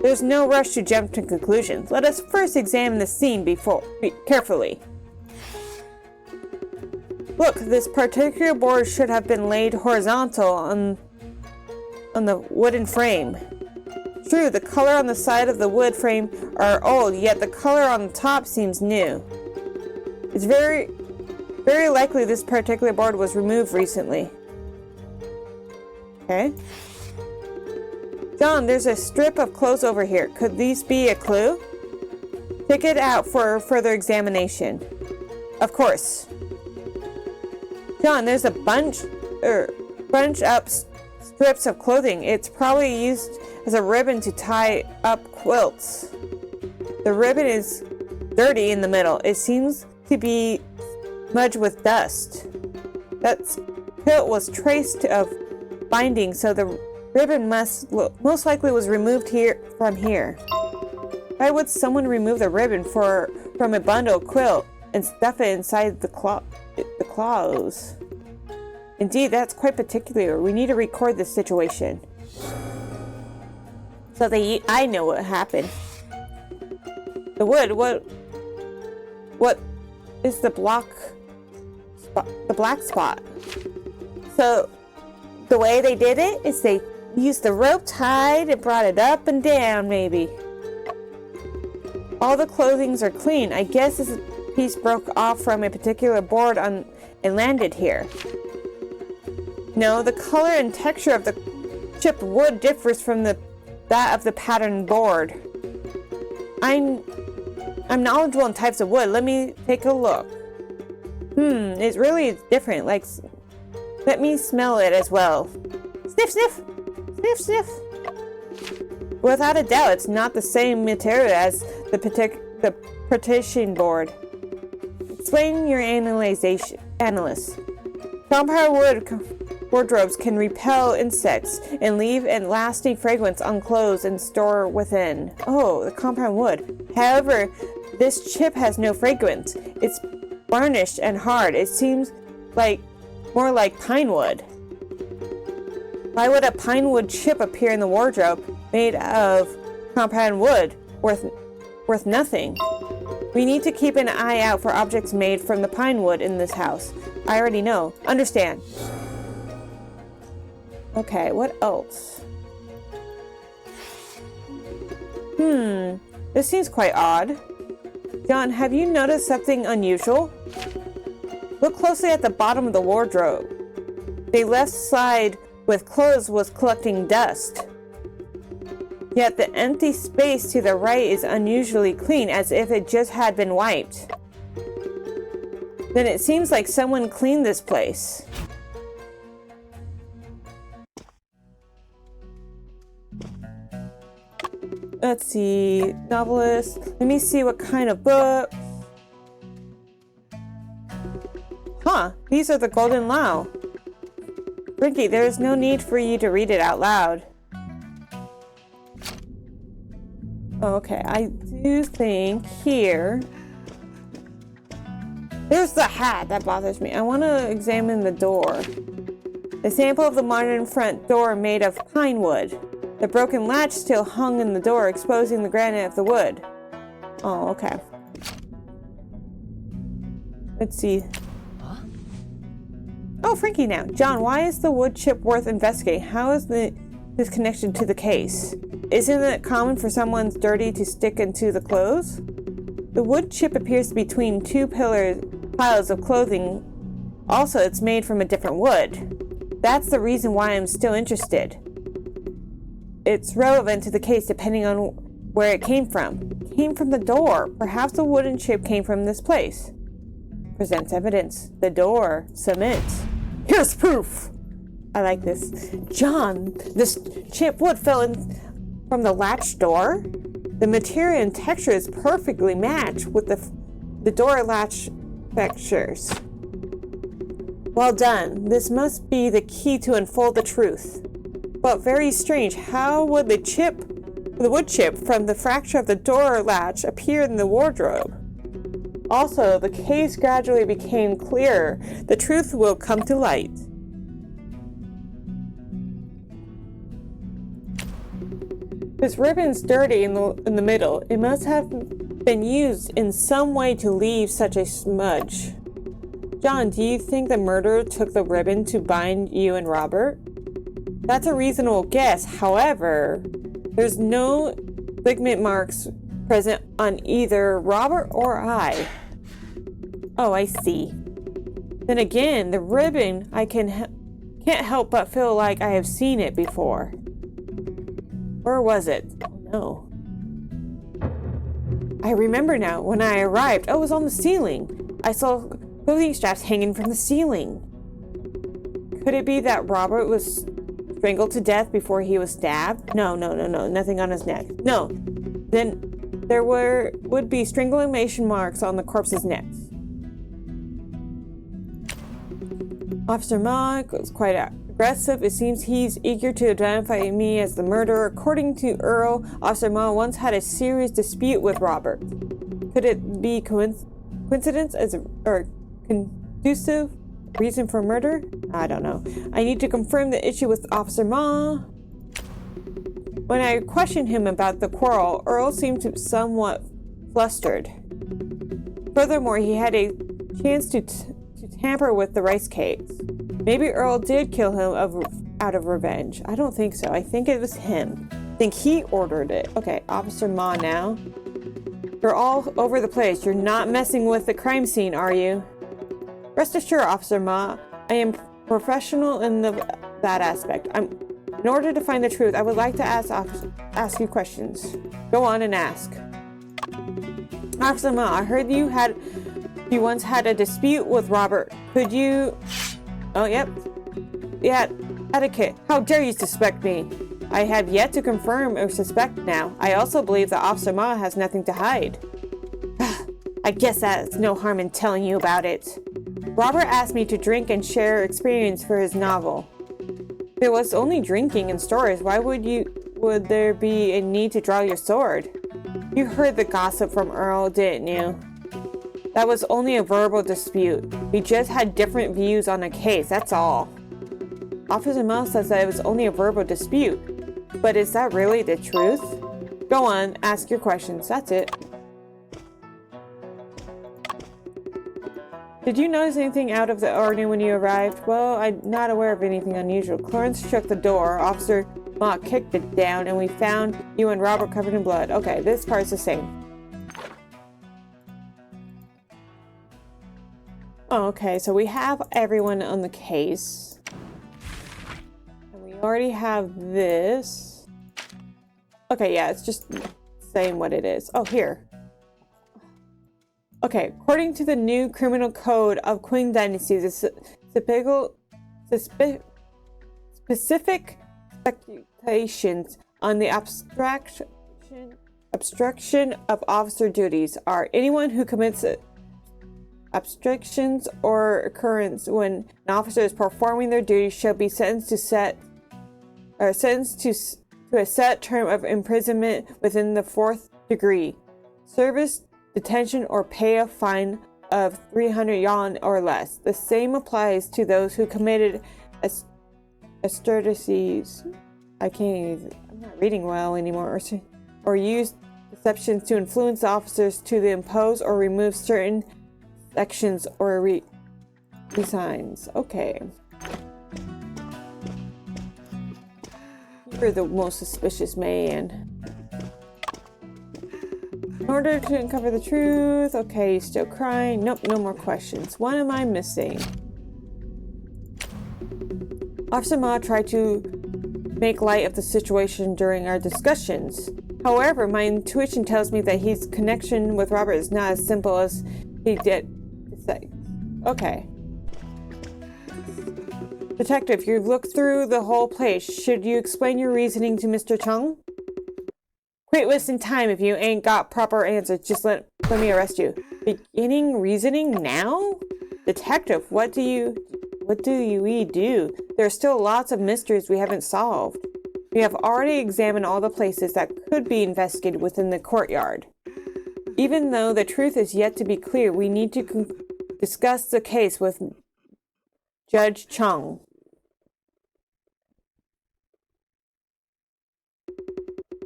There's no rush to jump to conclusions. Let us first examine the scene carefully. Look, this particular board should have been laid horizontal on the wooden frame. True, the color on the side of the wood frame are old, yet the color on the top seems new. It's very likely this particular board was removed recently. Okay. John, there's a strip of clothes over here. Could these be a clue? Take it out for further examination. Of course. John, there's a bunch up strips of clothing. It's probably used as a ribbon to tie up quilts. The ribbon is dirty in the middle. It seems to be smudged with dust. That quilt was traced of binding, so the ribbon most likely was removed from here. Why would someone remove the ribbon from a bundle quilt and stuff it inside the clothes? Indeed, that's quite particular. We need to record this situation so that I know what happened. The wood. What is the black spot? So the way they did it is they used the rope tied and brought it up and down, maybe. All the clothings are clean. I guess this piece broke off from a particular board and landed here. No, the color and texture of the chipped wood differs from that of the patterned board. I'm knowledgeable in types of wood. Let me take a look. It's really different. Like, let me smell it as well. Sniff, sniff! Sniff, sniff! Without a doubt, it's not the same material as the partition board. Explain your analyst. Compound wood wardrobes can repel insects and leave a lasting fragrance on clothes and store within. Oh, the compound wood. However, this chip has no fragrance. It's varnished and hard. It seems more like pine wood. Why would a pine wood chip appear in the wardrobe made of compound wood worth nothing? We need to keep an eye out for objects made from the pine wood in this house. I already know. Understand. Okay, what else? This seems quite odd. John, have you noticed something unusual? Look closely at the bottom of the wardrobe. The left side with clothes was collecting dust. Yet the empty space to the right is unusually clean, as if it just had been wiped. Then it seems like someone cleaned this place. Let's see, novelist. Let me see what kind of book. Huh, these are the Golden Lao. Ricky, there is no need for you to read it out loud. Okay, I do think here. There's the hat that bothers me. I want to examine the door. The sample of the modern front door made of pine wood. The broken latch still hung in the door, exposing the granite of the wood. Oh, okay. Let's see. Oh, Frankie now. John, why is the wood chip worth investigating? How is this connected to the case? Isn't it common for someone's dirty to stick into the clothes? The wood chip appears to be between two piles of clothing. Also, it's made from a different wood. That's the reason why I'm still interested. It's relevant to the case depending on where it came from. It came from the door. Perhaps the wooden chip came from this place. Presents evidence. The door. Submit. Here's proof! I like this. John, this chip wood fell in from the latch door? The material and texture is perfectly matched with the door latch textures. Well done. This must be the key to unfold the truth. But very strange. How would the wood chip from the fracture of the door latch appear in the wardrobe? Also, the case gradually became clearer. The truth will come to light. This ribbon's dirty in the middle. It must have been used in some way to leave such a smudge. John, do you think the murderer took the ribbon to bind you and Robert? That's a reasonable guess. However, there's no ligament marks present on either Robert or I. Oh, I see. Then again, the ribbon, I can't help but feel like I have seen it before. Where was it? Oh, no. I remember now. When I arrived, it was on the ceiling. I saw clothing straps hanging from the ceiling. Could it be that Robert was strangled to death before he was stabbed? No. Nothing on his neck. No. Then there would be strangulation marks on the corpse's neck. Officer Ma was quite aggressive. It seems he's eager to identify me as the murderer. According to Earl, Officer Ma once had a serious dispute with Robert. Could it be coincidence or conducive reason for murder? I don't know. I need to confirm the issue with Officer Ma. When I questioned him about the quarrel, Earl seemed to be somewhat flustered. Furthermore, he had a chance to tamper with the rice cakes. Maybe Earl did kill him out of revenge. I don't think so. I think it was him. I think he ordered it. Okay, Officer Ma now. You're all over the place. You're not messing with the crime scene, are you? Rest assured, Officer Ma, I am professional in that aspect. In order to find the truth, I would like to ask you questions. Go on and ask. Officer Ma, I heard you once had a dispute with Robert. Could you... Oh, yep. Yeah, etiquette. How dare you suspect me? I have yet to confirm or suspect now. I also believe that Officer Ma has nothing to hide. I guess that's no harm in telling you about it. Robert asked me to drink and share experience for his novel. If it was only drinking and stories, why would there be a need to draw your sword? You heard the gossip from Earl, didn't you? That was only a verbal dispute. We just had different views on the case, that's all. Officer Ma says that it was only a verbal dispute. But is that really the truth? Go on, ask your questions, that's it. Did you notice anything out of the ordinary when you arrived? Well, I'm not aware of anything unusual. Clarence shook the door. Officer Ma kicked it down, and we found you and Robert covered in blood. Okay, this part's the same. Okay, so we have everyone on the case. And already have this. Okay, yeah, it's just saying what it is. Oh, here. Okay, according to the new criminal code of Qing Dynasty, the specific speculations on the obstruction of officer duties are anyone who commits obstructions or occurrence when an officer is performing their duties shall be sentenced to a set term of imprisonment within the 4th degree, service, detention, or pay a fine of 300 yuan or less. The same applies to those who committed absurdities. I'm not reading well anymore. Or used deceptions to influence officers to impose or remove certain sections or resigns. Okay. You're the most suspicious man. In order to uncover the truth. Okay, you're still crying. Nope, no more questions. What am I missing? Officer Ma tried to make light of the situation during our discussions. However, my intuition tells me that his connection with Robert is not as simple as he did say. Okay. Detective, you've looked through the whole place. Should you explain your reasoning to Mr. Chung? Quit wasting time if you ain't got proper answers. Just let me arrest you. Beginning reasoning now? Detective, what do we do? There are still lots of mysteries we haven't solved. We have already examined all the places that could be investigated within the courtyard. Even though the truth is yet to be clear, we need to discuss the case with Judge Chung.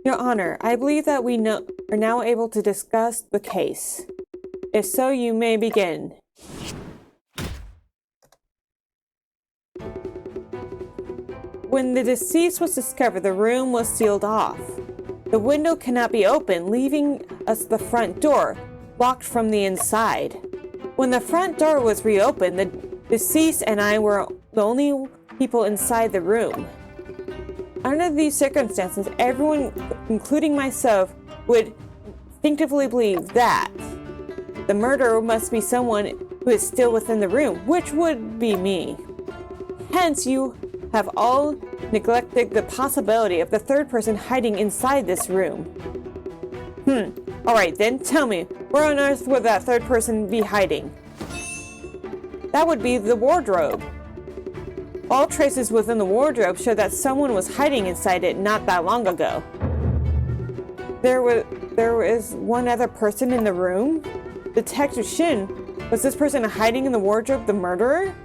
Your Honor, I believe that we are now able to discuss the case. If so, you may begin. When the deceased was discovered, the room was sealed off. The window cannot be opened, leaving us the front door, locked from the inside. When the front door was reopened, the deceased and I were the only people inside the room. Under these circumstances, everyone, including myself, would instinctively believe that the murderer must be someone who is still within the room, which would be me. Hence, you have all neglected the possibility of the third person hiding inside this room. Alright then, tell me, where on earth would that third person be hiding? That would be the wardrobe. All traces within the wardrobe show that someone was hiding inside it not that long ago. There was one other person in the room? Detective Shin, was this person hiding in the wardrobe the murderer?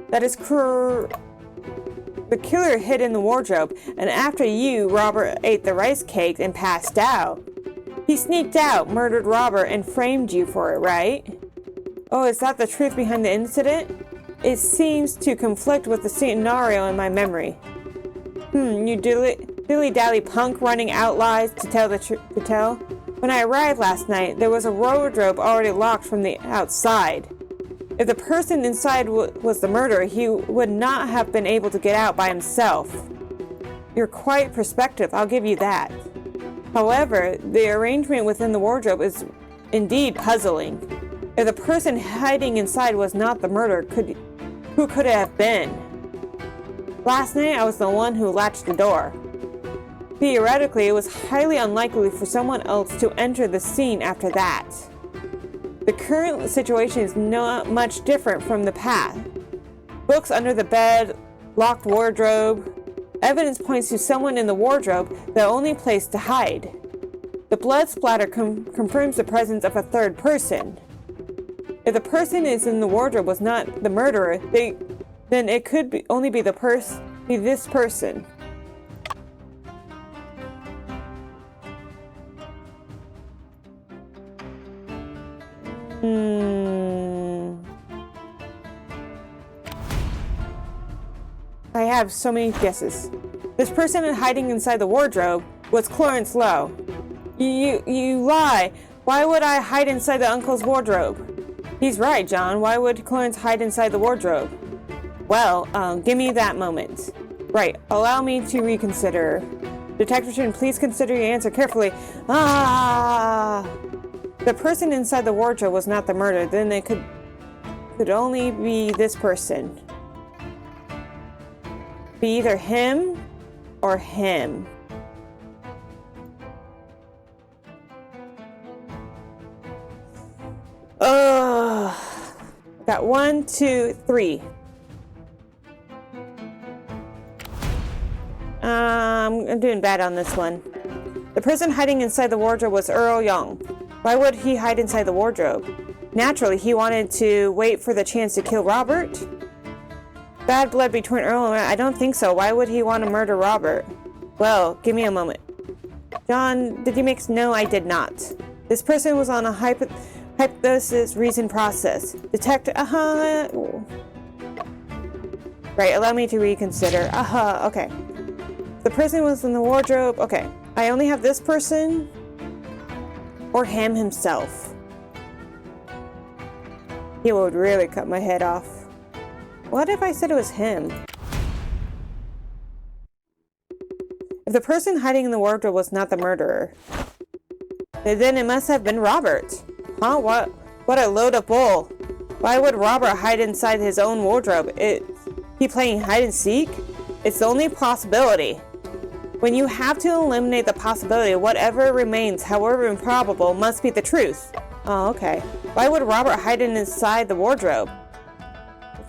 That is correct. The killer hid in the wardrobe, and after you, Robert, ate the rice cake and passed out. He sneaked out, murdered Robert, and framed you for it, right? Oh, is that the truth behind the incident? It seems to conflict with the scenario in my memory. You dilly-dally punk running out lies to tell? When I arrived last night, there was a wardrobe already locked from the outside. If the person inside was the murderer, he would not have been able to get out by himself. You're quite perspective, I'll give you that. However, the arrangement within the wardrobe is indeed puzzling. If the person hiding inside was not the murderer, who could it have been? Last night, I was the one who latched the door. Theoretically, it was highly unlikely for someone else to enter the scene after that. The current situation is not much different from the past. Books under the bed, locked wardrobe. Evidence points to someone in the wardrobe, the only place to hide. The blood splatter confirms the presence of a third person. If the person is in the wardrobe was not the murderer, then it could only be this person. I have so many guesses. This person hiding inside the wardrobe was Clarence Lowe. You lie. Why would I hide inside the uncle's wardrobe? He's right, John. Why would Clarence hide inside the wardrobe? Well, give me that moment. Right, allow me to reconsider. Detective Shin, please consider your answer carefully. The person inside the wardrobe was not the murderer. Then it could only be this person. Be either him or him. Got 1, 2, 3. I'm doing bad on this one. The person hiding inside the wardrobe was Earl Young. Why would he hide inside the wardrobe? Naturally, he wanted to wait for the chance to kill Robert. Bad blood between Earl and I don't think so. Why would he want to murder Robert? Well, give me a moment. John, did you make... No, I did not. This person was on a hypothesis reason process. Detective... Right, allow me to reconsider. Okay. The person was in the wardrobe. Okay. I only have this person or him himself. He would really cut my head off. What if I said it was him? If the person hiding in the wardrobe was not the murderer, then it must have been Robert. Huh? What a load of bull. Why would Robert hide inside his own wardrobe? He playing hide and seek? It's the only possibility. When you have to eliminate the possibility, whatever remains, however improbable, must be the truth. Oh, okay. Why would Robert hide inside the wardrobe?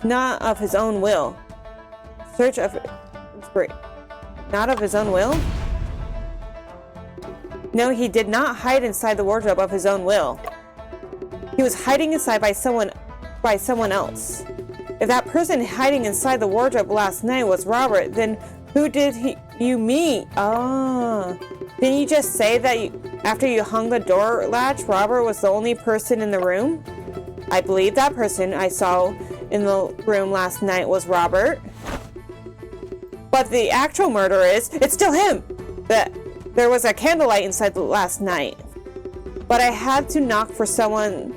Not of his own will. Search of... Not of his own will? No, he did not hide inside the wardrobe of his own will. He was hiding inside by someone else. If that person hiding inside the wardrobe last night was Robert, then who did you meet? Didn't you just say that after you hung the door latch, Robert was the only person in the room? I believe that person I saw in the room last night was Robert. But the actual murderer it's still him! There was a candlelight inside last night. But I had to knock for some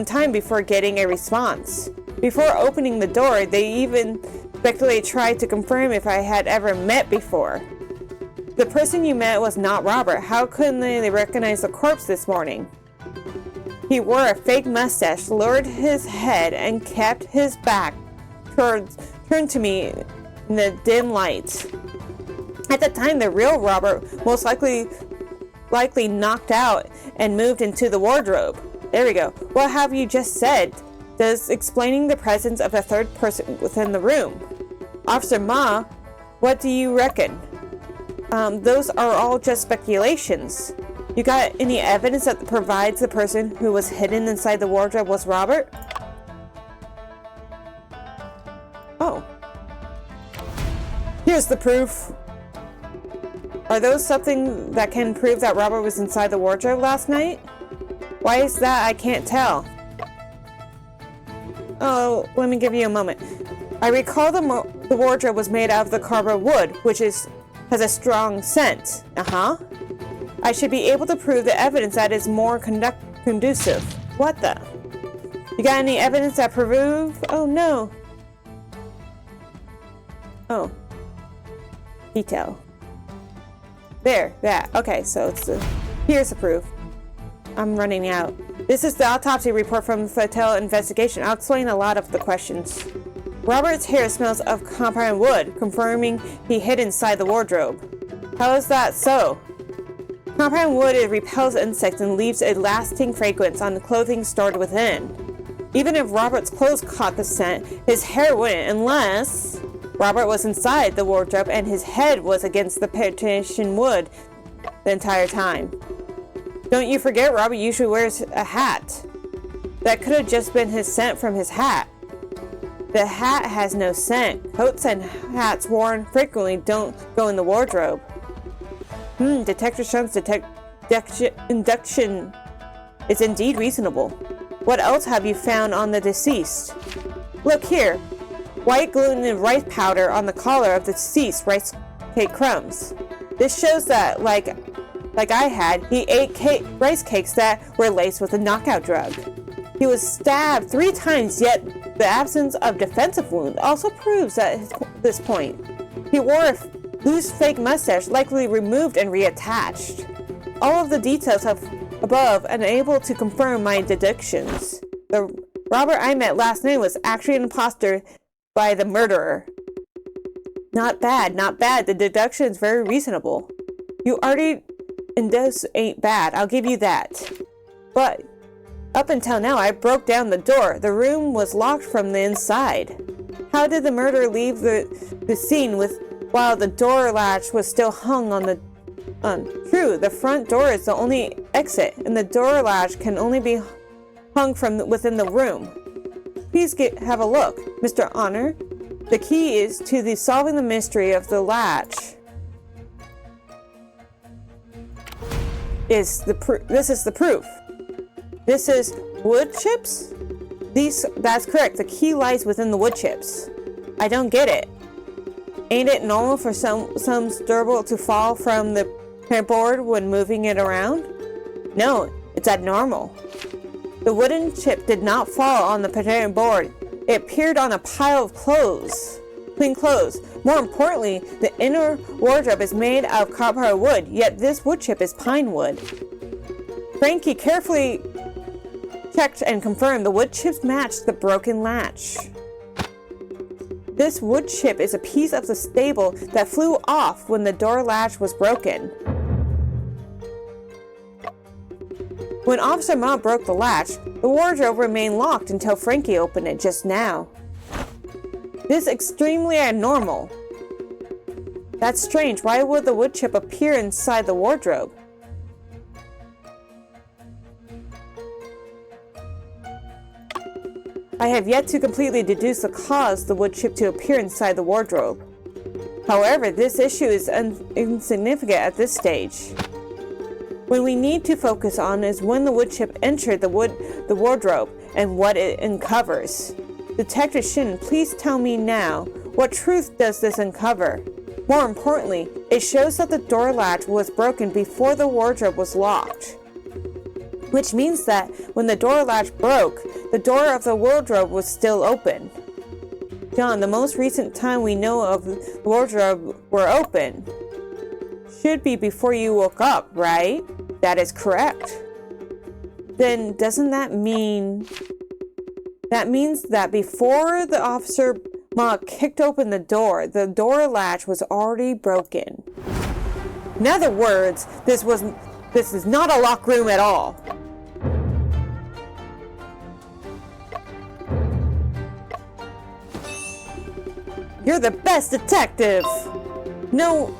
time before getting a response. Before opening the door, they even speculated tried to confirm if I had ever met before. The person you met was not Robert. How couldn't they recognize the corpse this morning? He wore a fake mustache, lowered his head, and kept his back turned to me in the dim light. At the time, the real Robert most likely knocked out and moved into the wardrobe. There we go. What have you just said? Does explaining the presence of a third person within the room. Officer Ma, what do you reckon? Those are all just speculations. You got any evidence that provides the person who was hidden inside the wardrobe was Robert? Oh. Here's the proof. Are those something that can prove that Robert was inside the wardrobe last night? Why is that? I can't tell. Oh, let me give you a moment. I recall the wardrobe was made out of the cardboard wood, which has a strong scent. I should be able to prove the evidence that is more conducive. What the? You got any evidence that prove? Oh no. Oh. Detail. There, that. Okay, so here's the proof. I'm running out. This is the autopsy report from the Fatal investigation. I'll explain a lot of the questions. Robert's hair smells of compound wood, confirming he hid inside the wardrobe. How is that so? Compound wood repels insects and leaves a lasting fragrance on the clothing stored within. Even if Robert's clothes caught the scent, his hair wouldn't unless Robert was inside the wardrobe and his head was against the partition wood the entire time. Don't you forget, Robert usually wears a hat. That could have just been his scent from his hat. The hat has no scent. Coats and hats worn frequently don't go in the wardrobe. Detective Shun's induction is indeed reasonable. What else have you found on the deceased? Look here. White glutinous rice powder on the collar of the deceased rice cake crumbs. This shows that, like like I had, he ate rice cakes that were laced with a knockout drug. He was stabbed 3 times, yet the absence of defensive wound also proves at this point. He wore a loose fake mustache, likely removed and reattached. All of the details above unable to confirm my deductions. The Robert I met last night was actually an imposter by the murderer. Not bad, not bad. The deduction is very reasonable. You already and this ain't bad, I'll give you that. But up until now, I broke down the door. The room was locked from the inside. How did the murderer leave the scene while the door latch was still hung on the... True, the front door is the only exit, and the door latch can only be hung from within the room. Please have a look, Mr. Honor. The key is to solving the mystery of the latch. This is the proof. This is wood chips? That's correct. The key lies within the wood chips. I don't get it. Ain't it normal for some durable to fall from the board when moving it around? No, it's abnormal. The wooden chip did not fall on the pattern board. It appeared on a pile of clean clothes. More importantly, the inner wardrobe is made of copper wood, yet this wood chip is pine wood. Frankie carefully checked and confirmed the wood chips matched the broken latch. This wood chip is a piece of the stable that flew off when the door latch was broken. When Officer Ma broke the latch, the wardrobe remained locked until Frankie opened it just now. This is extremely abnormal. That's strange. Why would the wood chip appear inside the wardrobe? I have yet to completely deduce the cause the wood chip to appear inside the wardrobe. However, this issue is insignificant at this stage. What we need to focus on is when the wood chip entered the wardrobe and what it uncovers. Detective Shin, please tell me now, what truth does this uncover? More importantly, it shows that the door latch was broken before the wardrobe was locked. Which means that when the door latch broke, the door of the wardrobe was still open. John, the most recent time we know of the wardrobe were open should be before you woke up, right? That is correct. Then doesn't that mean... That means that before the Officer Ma kicked open the door latch was already broken. In other words, this is not a locked room at all. You're the best detective! No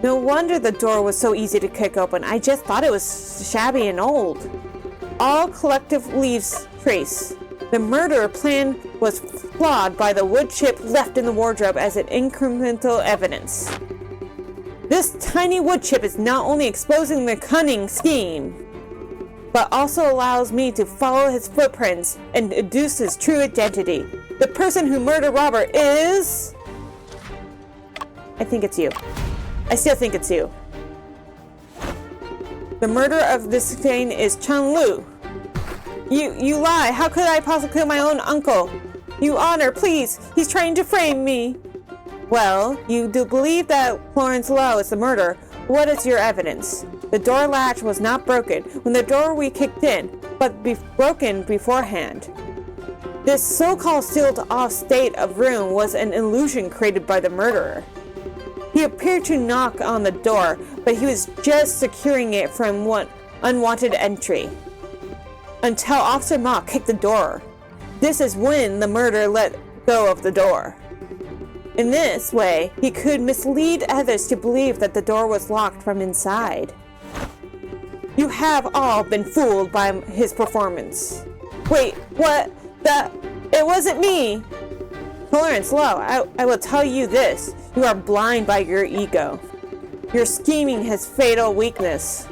wonder the door was so easy to kick open. I just thought it was shabby and old. All collective leaves trace. The murder plan was flawed by the wood chip left in the wardrobe as an incremental evidence. This tiny wood chip is not only exposing the cunning scheme, but also allows me to follow his footprints and deduce his true identity. The person who murdered Robert is... I think it's you. I still think it's you. The murderer of this thing is Chung Lu. You lie! How could I possibly kill my own uncle? You honor, please! He's trying to frame me! Well, you do believe that Florence Lowe is the murderer. What is your evidence? The door latch was not broken when the door we kicked in, but broken beforehand. This so-called sealed-off state of room was an illusion created by the murderer. He appeared to knock on the door, but he was just securing it from one unwanted entry. Until Officer Ma kicked the door. This is when the murderer let go of the door. In this way, he could mislead others to believe that the door was locked from inside. You have all been fooled by his performance. Wait, what? It wasn't me! Florence Lowe, I will tell you this. You are blind by your ego. Your scheming has fatal weakness.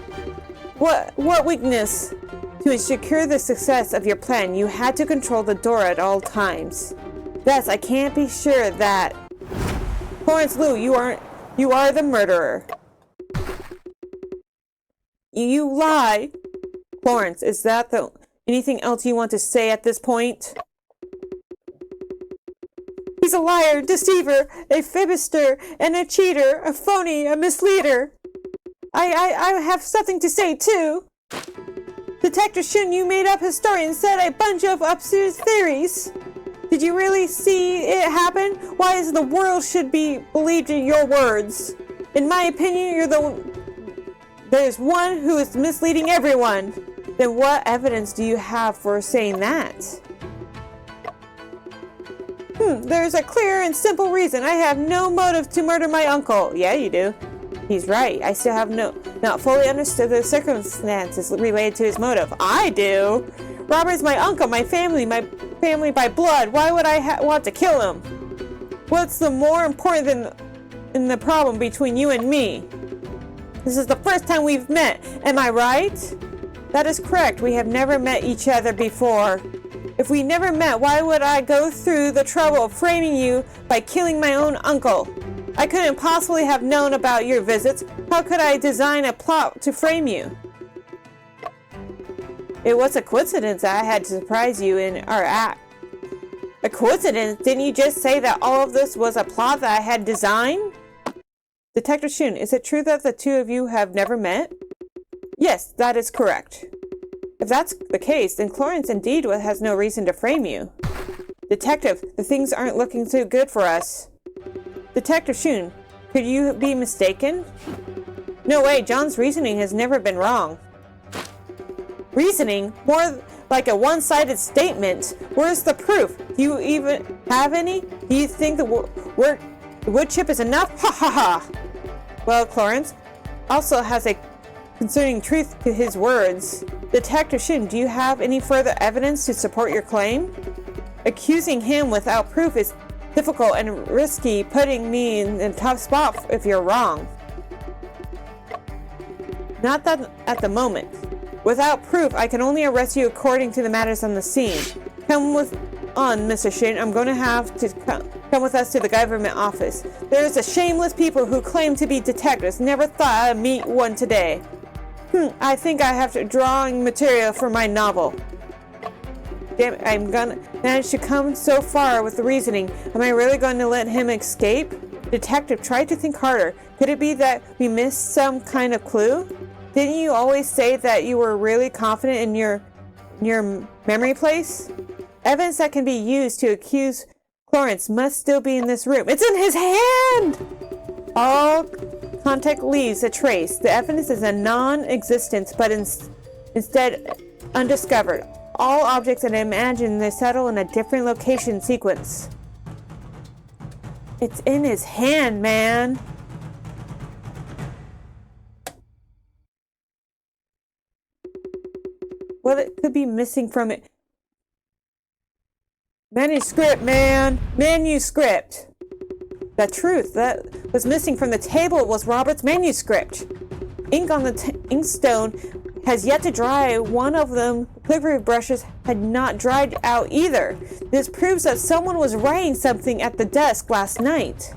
What weakness? To secure the success of your plan, you had to control the door at all times. Thus, I can't be sure that... Florence Liu, you are the murderer. You lie! Florence, is that anything else you want to say at this point? He's a liar, deceiver, a fibster, and a cheater, a phony, a misleader. I have something to say, too. Detective Shun, you made up his story and said a bunch of absurd theories. Did you really see it happen? Why is the world should be believed in your words? In my opinion, there's one who is misleading everyone. Then what evidence do you have for saying that? There's a clear and simple reason. I have no motive to murder my uncle. Yeah, you do. He's right. I still have not fully understood the circumstances related to his motive. I do. Robert's my uncle, my family by blood. Why would I want to kill him? What's the more important than the problem between you and me? This is the first time we've met. Am I right? That is correct. We have never met each other before. If we never met, why would I go through the trouble of framing you by killing my own uncle? I couldn't possibly have known about your visits. How could I design a plot to frame you? It was a coincidence that I had to surprise you in our act. A coincidence? Didn't you just say that all of this was a plot that I had designed? Detective Shun, is it true that the two of you have never met? Yes, that is correct. If that's the case, then Clarence indeed has no reason to frame you. Detective, the things aren't looking too good for us. Detective Shun, could you be mistaken? No way, John's reasoning has never been wrong. Reasoning? More like a one-sided statement. Where's the proof? Do you even have any? Do you think the wood chip is enough? Ha ha ha! Well, Clarence also has a concerning truth to his words. Detective Shun, do you have any further evidence to support your claim? Accusing him without proof is difficult and risky, putting me in a tough spot if you're wrong. Not that at the moment. Without proof, I can only arrest you according to the matters on the scene. Come on, Mr. Shun. I'm going to have to come with us to the government office. There's a shameless people who claim to be detectives. Never thought I'd meet one today. I think I have to drawing material for my novel. Damn it, I'm gonna manage to come so far with the reasoning. Am I really going to let him escape? Detective, try to think harder. Could it be that we missed some kind of clue? Didn't you always say that you were really confident in your memory place? Evidence that can be used to accuse Clarence must still be in this room. It's in his hand! All contact leaves a trace. The evidence is a non-existent, but instead undiscovered. All objects that I imagine they settle in a different location sequence. It's in his hand, man. What it could be missing from it? Manuscript, man! Manuscript! The truth that was missing from the table was Robert's manuscript. Ink on the inkstone has yet to dry. One of them calligraphy brushes had not dried out either. This proves that someone was writing something at the desk last night.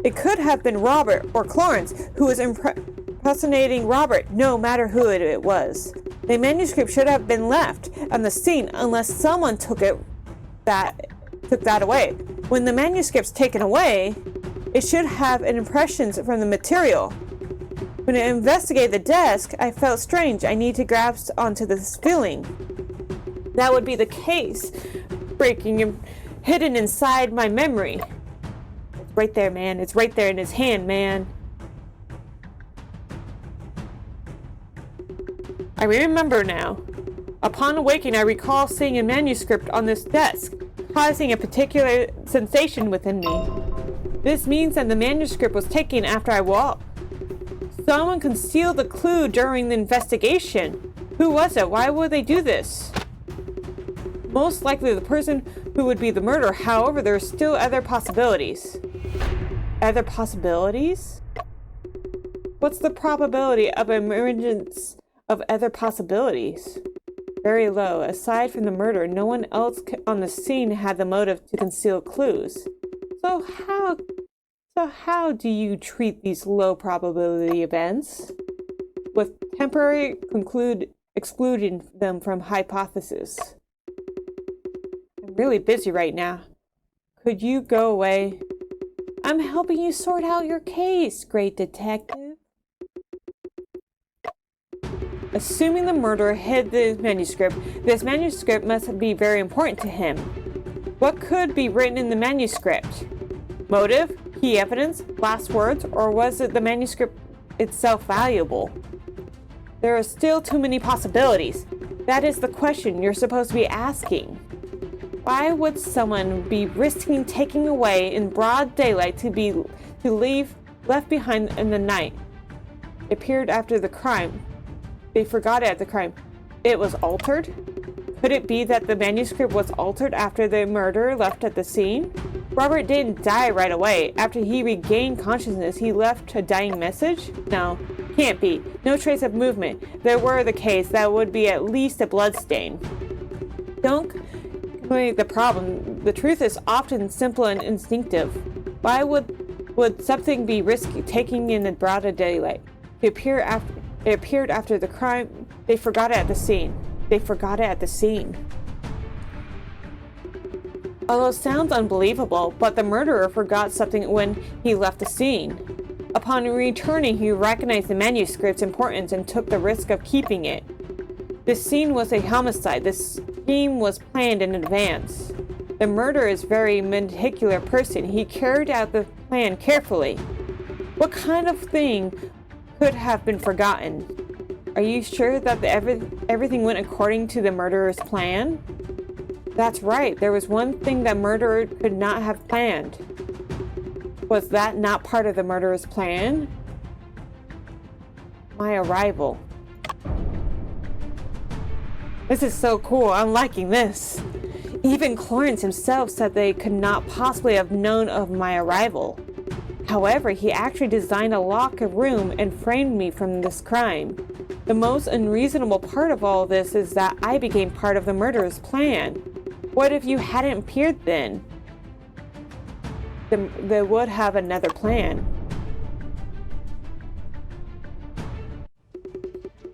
It could have been Robert or Clarence who was impersonating Robert, no matter who it was. The manuscript should have been left on the scene unless someone took that away. When the manuscript's taken away, it should have impressions from the material. When I investigated the desk, I felt strange. I need to grasp onto this feeling. That would be the case, breaking and hidden inside my memory. It's right there, man. It's right there in his hand, man. I remember now. Upon awakening, I recall seeing a manuscript on this desk, causing a particular sensation within me. This means that the manuscript was taken after I walked. Someone concealed the clue during the investigation. Who was it? Why would they do this? Most likely the person who would be the murderer. However, there are still other possibilities. Other possibilities? What's the probability of emergence of other possibilities? Very low. Aside from the murder, no one else on the scene had the motive to conceal clues. So how do you treat these low probability events? With temporarily excluding them from hypothesis. I'm really busy right now. Could you go away? I'm helping you sort out your case, great detective. Assuming the murderer hid the manuscript, this manuscript must be very important to him. What could be written in the manuscript? Motive? Key evidence? Last words? Or was it the manuscript itself valuable? There are still too many possibilities. That is the question you're supposed to be asking. Why would someone be risking taking away in broad daylight to leave left behind in the night? It appeared after the crime. They forgot it at the crime. It was altered? Could it be that the manuscript was altered after the murderer left at the scene? Robert didn't die right away. After he regained consciousness, he left a dying message? No, can't be. No trace of movement. If there were the case, that would be at least a bloodstain. Don't complete the problem. The truth is often simple and instinctive. Why would something be risky taking in the broad daylight? It appeared after the crime. They forgot it at the scene. They forgot it at the scene. Although it sounds unbelievable, but the murderer forgot something when he left the scene. Upon returning, he recognized the manuscript's importance and took the risk of keeping it. This scene was a homicide. This scheme was planned in advance. The murderer is a very meticulous person. He carried out the plan carefully. What kind of thing could have been forgotten? Are you sure that everything went according to the murderer's plan? That's right. There was one thing that murderer could not have planned. Was that not part of the murderer's plan? My arrival. This is so cool. I'm liking this. Even Clarence himself said they could not possibly have known of my arrival. However, he actually designed a locked room and framed me from this crime. The most unreasonable part of all this is that I became part of the murderer's plan. What if you hadn't appeared then? They would have another plan.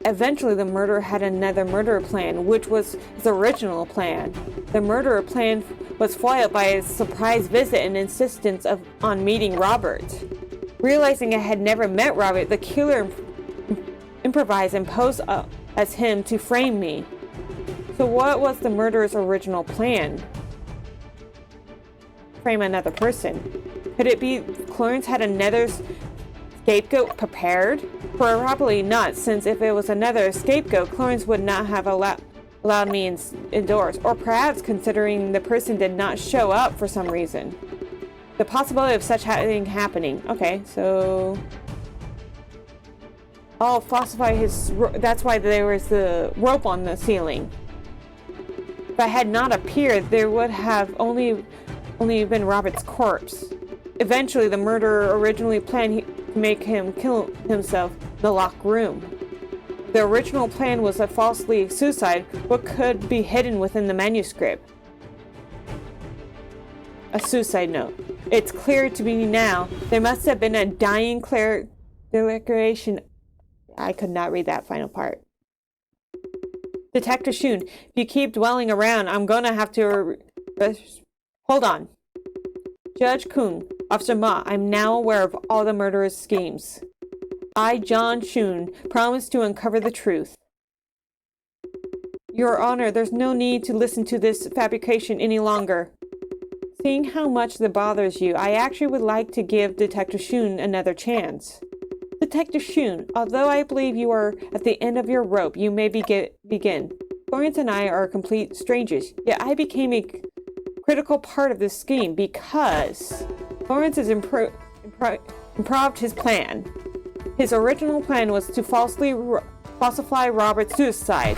Eventually, the murderer had another murder plan, which was his original plan. The murderer plan was foiled by a surprise visit and insistence on meeting Robert. Realizing I had never met Robert, the killer improvised and posed as him to frame me. So what was the murderer's original plan? Frame another person. Could it be Clarence had another scapegoat prepared? Probably not, since if it was another scapegoat, Clarence would not have allowed me indoors. Or perhaps considering the person did not show up for some reason. The possibility of such thing happening. Okay, so... Oh, falsify his... That's why there was the rope on the ceiling. If I had not appeared, there would have only been Robert's corpse. Eventually, the murderer originally planned to make him kill himself in the locked room. The original plan was a falsely suicide. What could be hidden within the manuscript? A suicide note. It's clear to me now. There must have been a dying declaration. I could not read that final part. Detective Shun, if you keep dwelling around, I'm gonna have to... Hold on. Judge Kung, Officer Ma, I'm now aware of all the murderous schemes. I, John Shun, promise to uncover the truth. Your Honor, there's no need to listen to this fabrication any longer. Seeing how much that bothers you, I actually would like to give Detective Shun another chance. Detective Shun, although I believe you are at the end of your rope, you may begin. Florence and I are complete strangers, yet I became a critical part of this scheme because Florence has improved his plan. His original plan was to falsify Robert's suicide.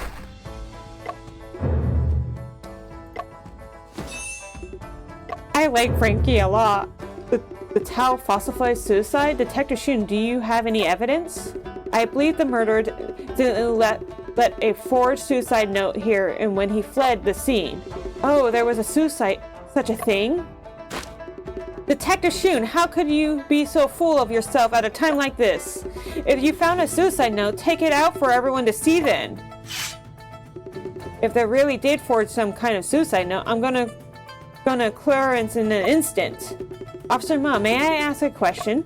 I like Frankie a lot. The Tao falsified suicide? Detective Shun, do you have any evidence? I believe the murderer didn't let a forged suicide note here and when he fled the scene. Oh, there was a suicide, such a thing? Detective Shun, how could you be so full of yourself at a time like this? If you found a suicide note, take it out for everyone to see then. If they really did forge some kind of suicide note, I'm gonna clearance in an instant. Officer Ma, may I ask a question?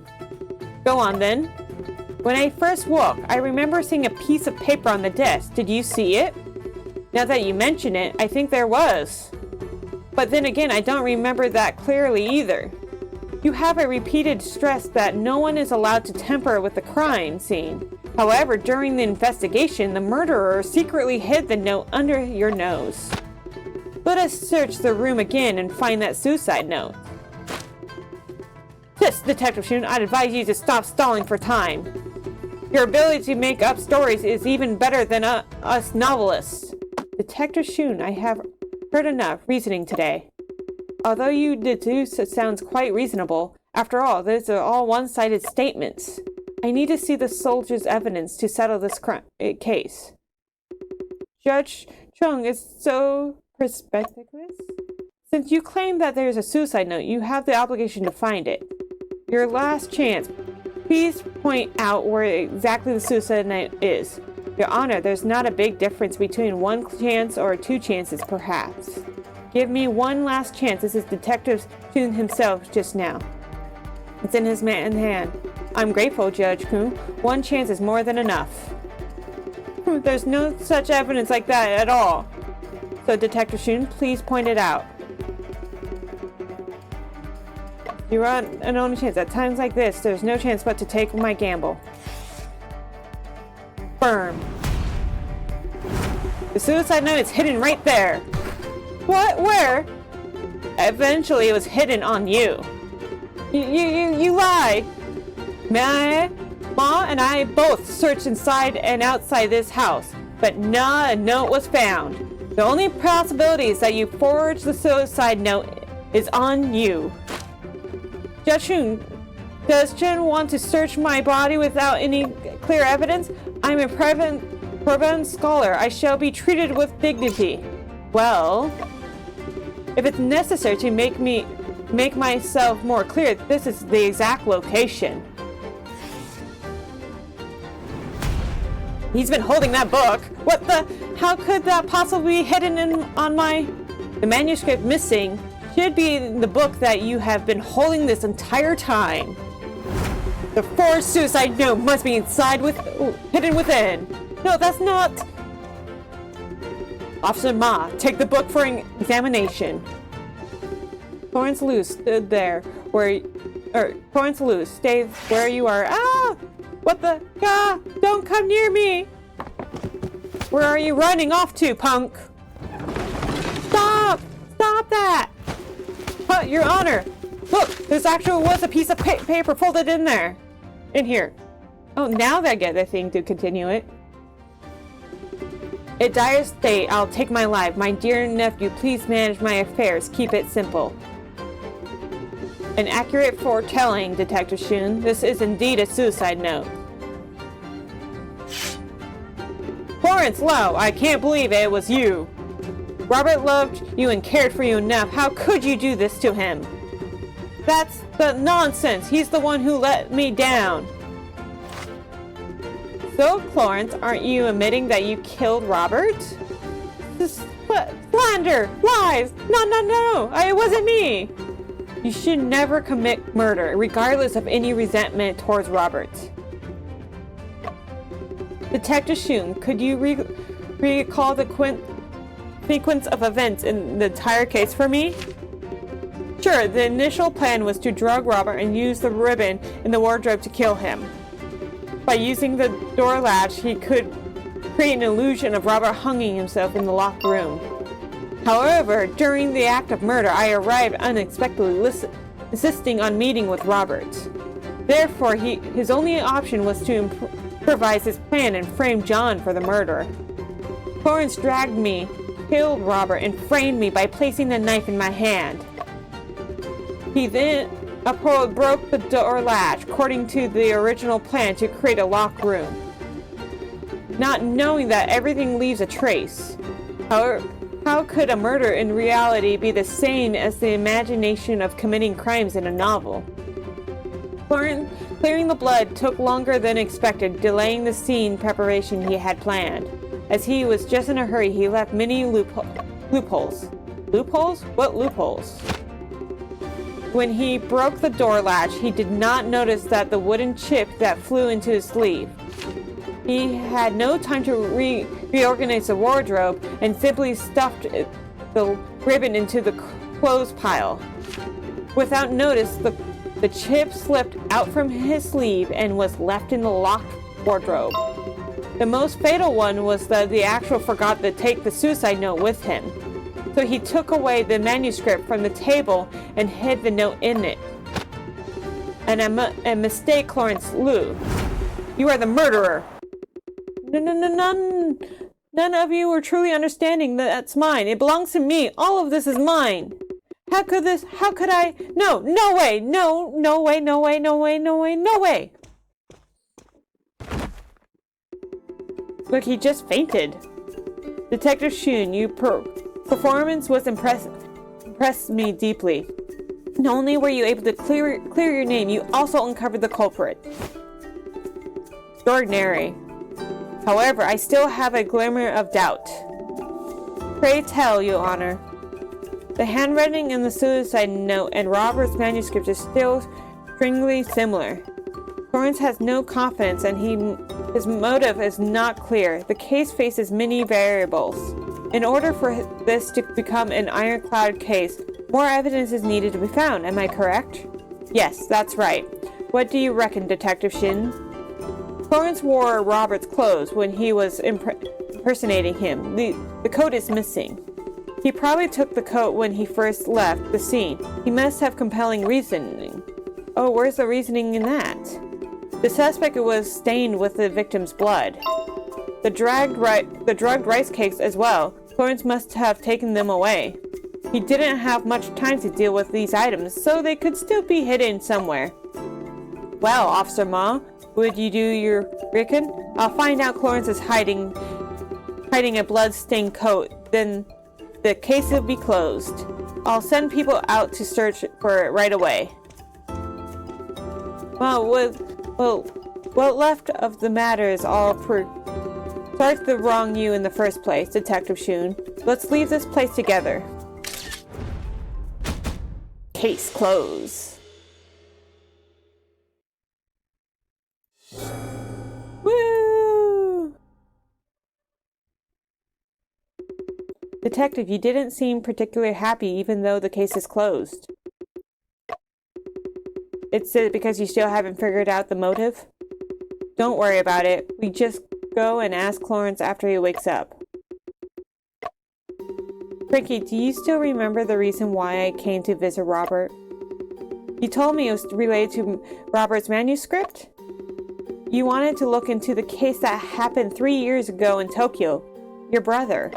Go on then. When I first woke, I remember seeing a piece of paper on the desk. Did you see it? Now that you mention it, I think there was. But then again, I don't remember that clearly either. You have a repeated stress that no one is allowed to tamper with the crime scene. However, during the investigation, the murderer secretly hid the note under your nose. Let us search the room again and find that suicide note. Yes, Detective Shun, I'd advise you to stop stalling for time. Your ability to make up stories is even better than us novelists. Detective Shun, I have heard enough reasoning today. Although you deduce it sounds quite reasonable, after all, those are all one-sided statements. I need to see the soldier's evidence to settle this case. Judge Chung is so perspicuous. Since you claim that there is a suicide note, you have the obligation to find it. Your last chance. Please point out where exactly the suicide note is. Your Honor, there's not a big difference between one chance or two chances, perhaps. Give me one last chance. This is Detective Shun himself just now. It's in his hand. I'm grateful, Judge Kuhn. One chance is more than enough. There's no such evidence like that at all. So, Detective Shun, please point it out. You're on an only chance. At times like this, there's no chance but to take my gamble. Firm. The suicide note is hidden right there. What? Where? Eventually, it was hidden on you. You lie. Ma and I both searched inside and outside this house, but not a note was found. The only possibility is that you forged the suicide note is on you. Judge Shun, does Chen want to search my body without any clear evidence? I'm a proven scholar. I shall be treated with dignity. Well, if it's necessary to make myself more clear, this is the exact location. He's been holding that book. What the? How could that possibly be hidden on my... The manuscript missing should be in the book that you have been holding this entire time. The forged suicide note must be hidden within. No, that's not... Officer Ma, take the book for an examination. Torrance Luce stood there Torrance Luce, stay where you are. Ah! What the? Ah! Don't come near me! Where are you running off to, punk? Stop! Stop that! But, Your Honor! Look! There's actually was a piece of paper folded in there. In here. Oh, now that I get the thing to continue it. In dire state, I'll take my life. My dear nephew, please manage my affairs. Keep it simple. An accurate foretelling, Detective Shun. This is indeed a suicide note. Florence Lowe, I can't believe it was you. Robert loved you and cared for you enough. How could you do this to him? That's the nonsense. He's the one who let me down. So, Florence, aren't you admitting that you killed Robert? Slander! Lies! No! It wasn't me! You should never commit murder, regardless of any resentment towards Robert. Detective Shun, could you recall the sequence of events in the entire case for me? Sure, the initial plan was to drug Robert and use the ribbon in the wardrobe to kill him. By using the door latch, he could create an illusion of Robert hanging himself in the locked room. However, during the act of murder, I arrived unexpectedly, insisting on meeting with Robert. Therefore, his only option was to improvise his plan and frame John for the murder. Florence dragged me, killed Robert, and framed me by placing the knife in my hand. He then broke the door latch, according to the original plan to create a locked room. Not knowing that everything leaves a trace. How could a murder in reality be the same as the imagination of committing crimes in a novel? Clearing the blood took longer than expected, delaying the scene preparation he had planned. As he was just in a hurry, he left many loopholes. Loopholes? What loopholes? When he broke the door latch, he did not notice that the wooden chip that flew into his sleeve. He had no time to reorganize the wardrobe and simply stuffed the ribbon into the clothes pile. Without notice, the chip slipped out from his sleeve and was left in the locked wardrobe. The most fatal one was that the actor forgot to take the suicide note with him. So he took away the manuscript from the table and hid the note in it. A mistake, Clarence Liu. You are the murderer. None of you are truly understanding that that's mine. It belongs to me. All of this is mine. How could I? No way. No way. Look, he just fainted. Detective Shun, your performance was impressed me deeply. Not only were you able to clear your name, you also uncovered the culprit. Extraordinary. However, I still have a glimmer of doubt. Pray tell, Your Honor. The handwriting in the suicide note and Robert's manuscript is still strangely similar. Florence has no confidence and his motive is not clear. The case faces many variables. In order for this to become an ironclad case, more evidence is needed to be found. Am I correct? Yes, that's right. What do you reckon, Detective Shin? Florence wore Robert's clothes when he was impersonating him. The coat is missing. He probably took the coat when he first left the scene. He must have compelling reasoning. Oh, where's the reasoning in that? The suspect was stained with the victim's blood. The drugged rice cakes as well. Florence must have taken them away. He didn't have much time to deal with these items, so they could still be hidden somewhere. Well, Officer Ma, would you do your reckon? I'll find out Florence is hiding a blood-stained coat, then the case will be closed. I'll send people out to search for it right away. What left of the matter is all starts to wrong you in the first place, Detective Shun. Let's leave this place together. Case closed. Woo! Detective, you didn't seem particularly happy even though the case is closed. It's because you still haven't figured out the motive? Don't worry about it. We just go and ask Clarence after he wakes up. Frankie, do you still remember the reason why I came to visit Robert? You told me it was related to Robert's manuscript? You wanted to look into the case that happened 3 years ago in Tokyo. Your brother.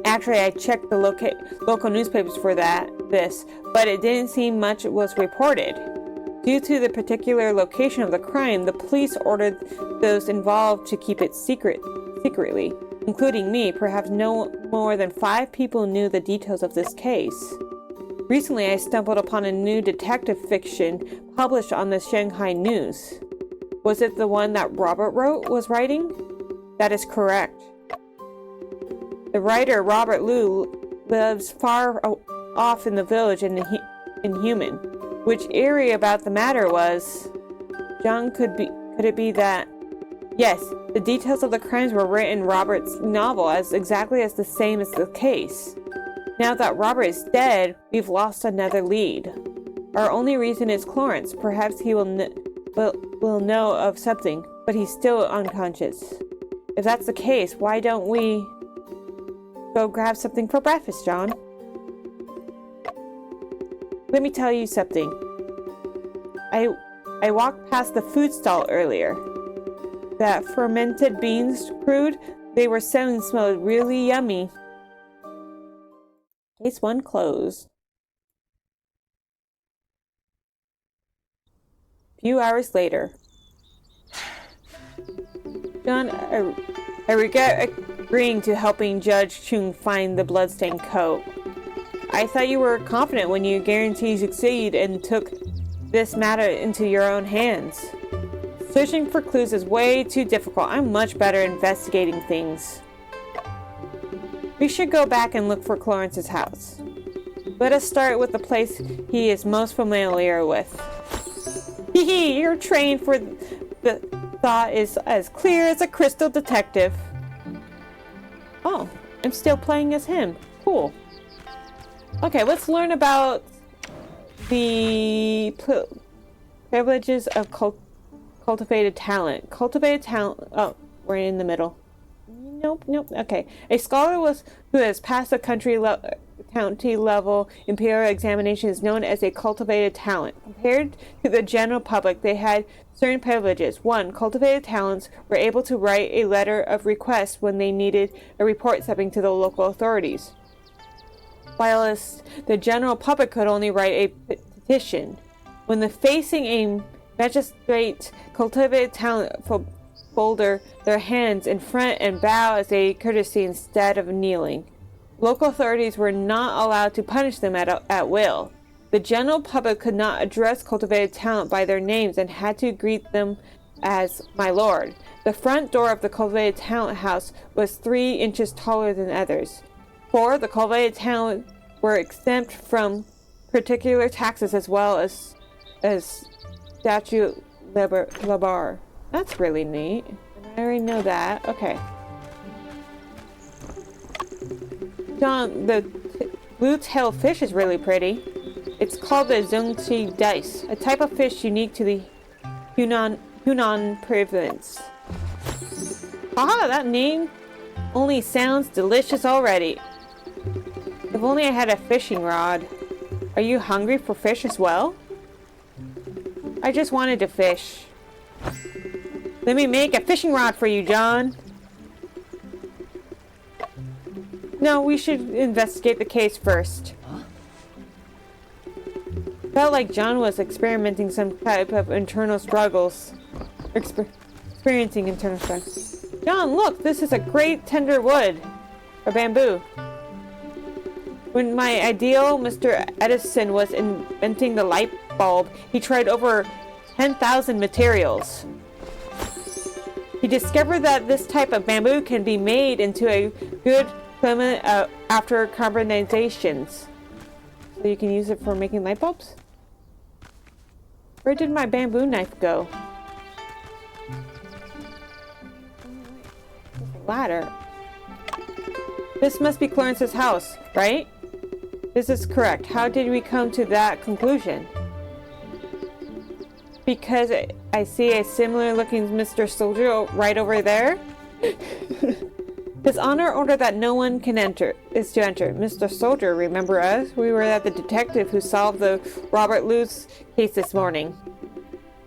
Actually, I checked the local newspapers for this, but it didn't seem much was reported. Due to the particular location of the crime, the police ordered those involved to keep it secretly, including me. Perhaps no more than 5 people knew the details of this case. Recently, I stumbled upon a new detective fiction published on the Shanghai News. Was it the one that Robert was writing? That is correct. The writer, Robert Liu, lives far off in the village in Human. Which eerie about the matter was... John, could it be that... Yes, the details of the crimes were written in Robert's novel as exactly as the same as the case. Now that Robert is dead, we've lost another lead. Our only reason is Clarence. Perhaps he will know of something, but he's still unconscious. If that's the case, why don't we go grab something for breakfast, John? Let me tell you something. I walked past the food stall earlier. That fermented beans crude they were selling smelled really yummy. Case 1 closed. A few hours later. John, I regret agreeing to helping Judge Chung find the bloodstained coat. I thought you were confident when you guaranteed succeed and took this matter into your own hands. Searching for clues is way too difficult. I'm much better investigating things. We should go back and look for Clarence's house. Let us start with the place he is most familiar with. Hee hee, you're trained for the thought is as clear as a crystal detective. Oh, I'm still playing as him. Cool. Okay, let's learn about the privileges of cultivated talent. Cultivated talent. Oh, we're in the middle. Nope. Okay. A scholar who has passed the county level imperial examination is known as a cultivated talent. Compared to the general public, they had certain privileges. 1. Cultivated talents were able to write a letter of request when they needed a report something to the local authorities, whilst the general public could only write a petition. When facing a magistrate, cultivated talent fold their hands in front and bow as a courtesy instead of kneeling. Local authorities were not allowed to punish them at will. The general public could not address cultivated talent by their names and had to greet them as "my lord." The front door of the cultivated talent house was 3 inches taller than others. 4. The cultivated talent were exempt from particular taxes as well as statute labar. That's really neat. I already know that. Okay. John, the blue-tailed fish is really pretty. It's called the Yangtze dice, a type of fish unique to the Hunan province. Haha, that name only sounds delicious already. If only I had a fishing rod. Are you hungry for fish as well? I just wanted to fish. Let me make a fishing rod for you, John. No, we should investigate the case first. Felt like John was experimenting some type of internal struggles. Experiencing internal struggles. John, look, this is a great tender wood. Or bamboo. When my ideal Mr. Edison was inventing the light bulb, he tried over 10,000 materials. He discovered that this type of bamboo can be made into a good filament after carbonizations. So you can use it for making light bulbs? Where did my bamboo knife go? Ladder. This must be Clarence's house, right? This is correct. How did we come to that conclusion? Because I see a similar looking Mr. Soldier right over there. His honor order that no one can enter is to enter. Mr. Soldier, remember us? We were at the detective who solved the Robert Luce case this morning.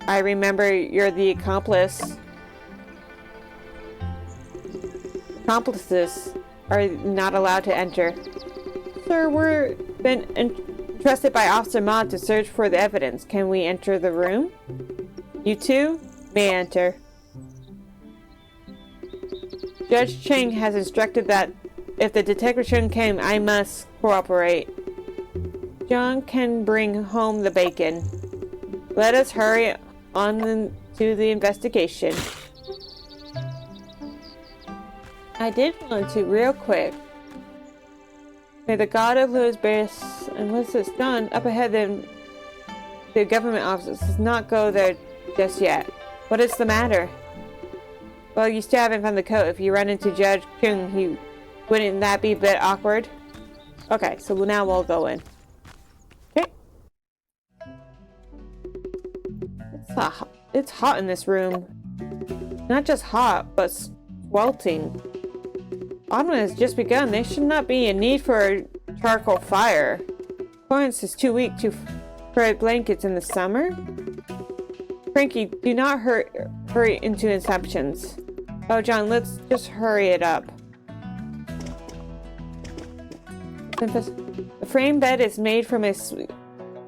I remember you're the accomplice. Accomplices are not allowed to enter. Sir, we're been entrusted by Officer Ma to search for the evidence. Can we enter the room? You two may enter. Judge Cheng has instructed that if the detective Cheng came, I must cooperate. John can bring home the bacon. Let us hurry on to the investigation. I did want to real quick. May the god of Louis Bass and what's this done up ahead then the government office does not go there just yet. What is the matter? Well, you still haven't found the coat. If you run into Judge Chung, wouldn't that be a bit awkward? Okay, so now we'll go in. Okay. It's hot in this room. Not just hot, but sweltering. Autumn has just begun. There should not be a need for a charcoal fire. Florence is too weak to spread blankets in the summer. Frankie, do not hurry into assumptions. Oh, John, let's just hurry it up. The frame bed is made from a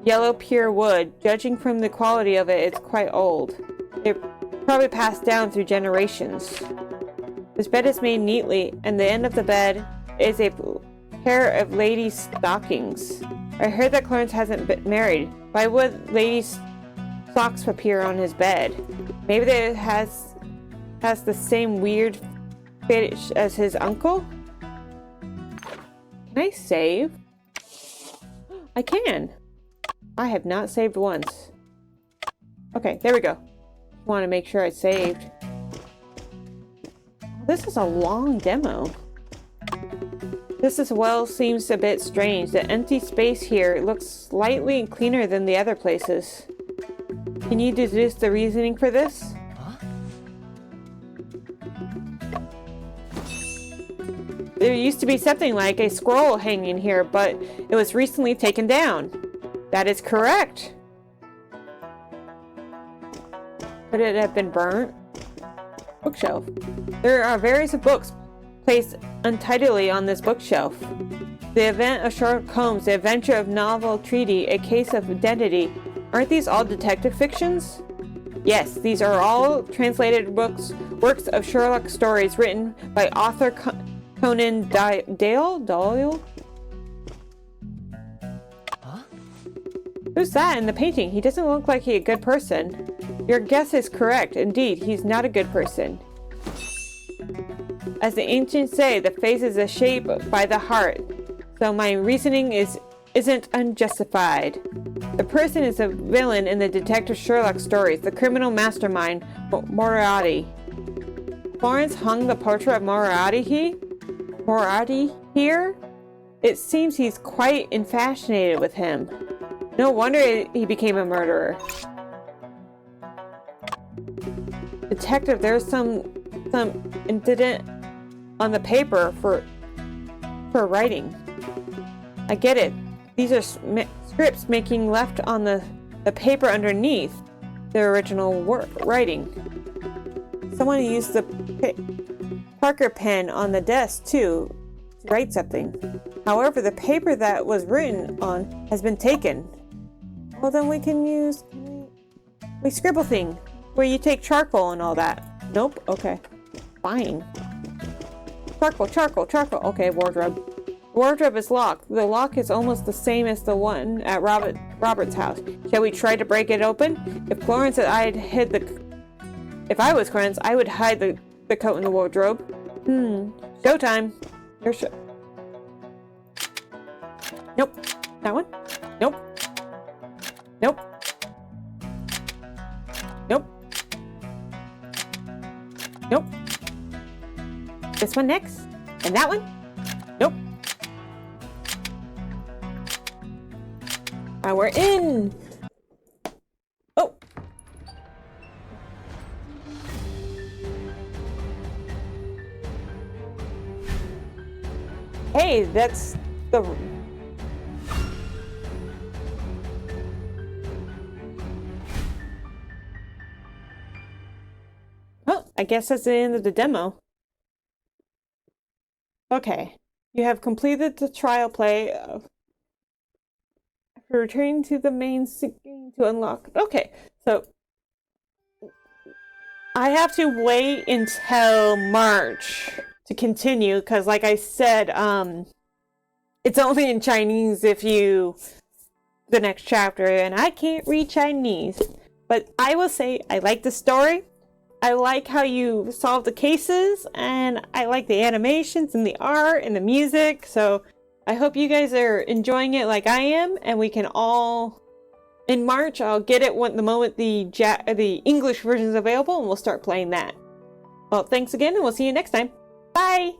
yellow pure wood. Judging from the quality of it, it's quite old. It probably passed down through generations. This bed is made neatly, and the end of the bed is a pair of ladies' stockings. I heard that Clarence hasn't been married. Why would ladies' socks appear on his bed? Maybe it has the same weird fetish as his uncle? Can I save? I can. I have not saved once. Okay, there we go. Want to make sure I saved. This is a long demo. This as well seems a bit strange. The empty space here looks slightly cleaner than the other places. Can you deduce the reasoning for this? There used to be something like a scroll hanging here, but it was recently taken down. That is correct. Could it have been burnt? Bookshelf. There are various books placed untidily on this bookshelf. The Event of Sherlock Holmes, The Adventure of Novel Treaty, A Case of Identity. Aren't these all detective fictions? Yes, these are all translated works of Sherlock stories written by author Conan Doyle? Huh? Who's that in the painting? He doesn't look like a good person. Your guess is correct. Indeed, he's not a good person. As the ancients say, the face is a shape by the heart. So my reasoning isn't unjustified. The person is a villain in the Detective Sherlock stories, the criminal mastermind, Moriarty. Florence hung the portrait of Moriarty here? It seems he's quite infatuated with him. No wonder he became a murderer. Detective, there's some incident on the paper for writing. I get it. These are scripts making left on the paper underneath the original writing. Someone used the Parker pen on the desk too to write something. However, the paper that was written on has been taken. Well, then we can use we scribble thing where you take charcoal and all that. Nope. Okay. Fine. Charcoal. Okay, wardrobe. Wardrobe is locked. The lock is almost the same as the one at Robert's house. Shall we try to break it open? If Clarence and I hid if I was Clarence, I would hide the coat in the wardrobe. Showtime. Nope. That one? Nope. Nope. Nope. Nope. This one next. And that one? Nope. Now we're in. Oh. Hey, that's the... Oh, I guess that's the end of the demo. Okay. You have completed the trial play of returning to the main screen to unlock. Okay, so I have to wait until March to continue because, like I said, it's only in Chinese if you the next chapter, and I can't read Chinese. But I will say I like the story. I like how you solve the cases, and I like the animations and the art and the music. So I hope you guys are enjoying it like I am, and we can all... In March, I'll get it the moment the English version is available, and we'll start playing that. Well, thanks again, and we'll see you next time. Bye!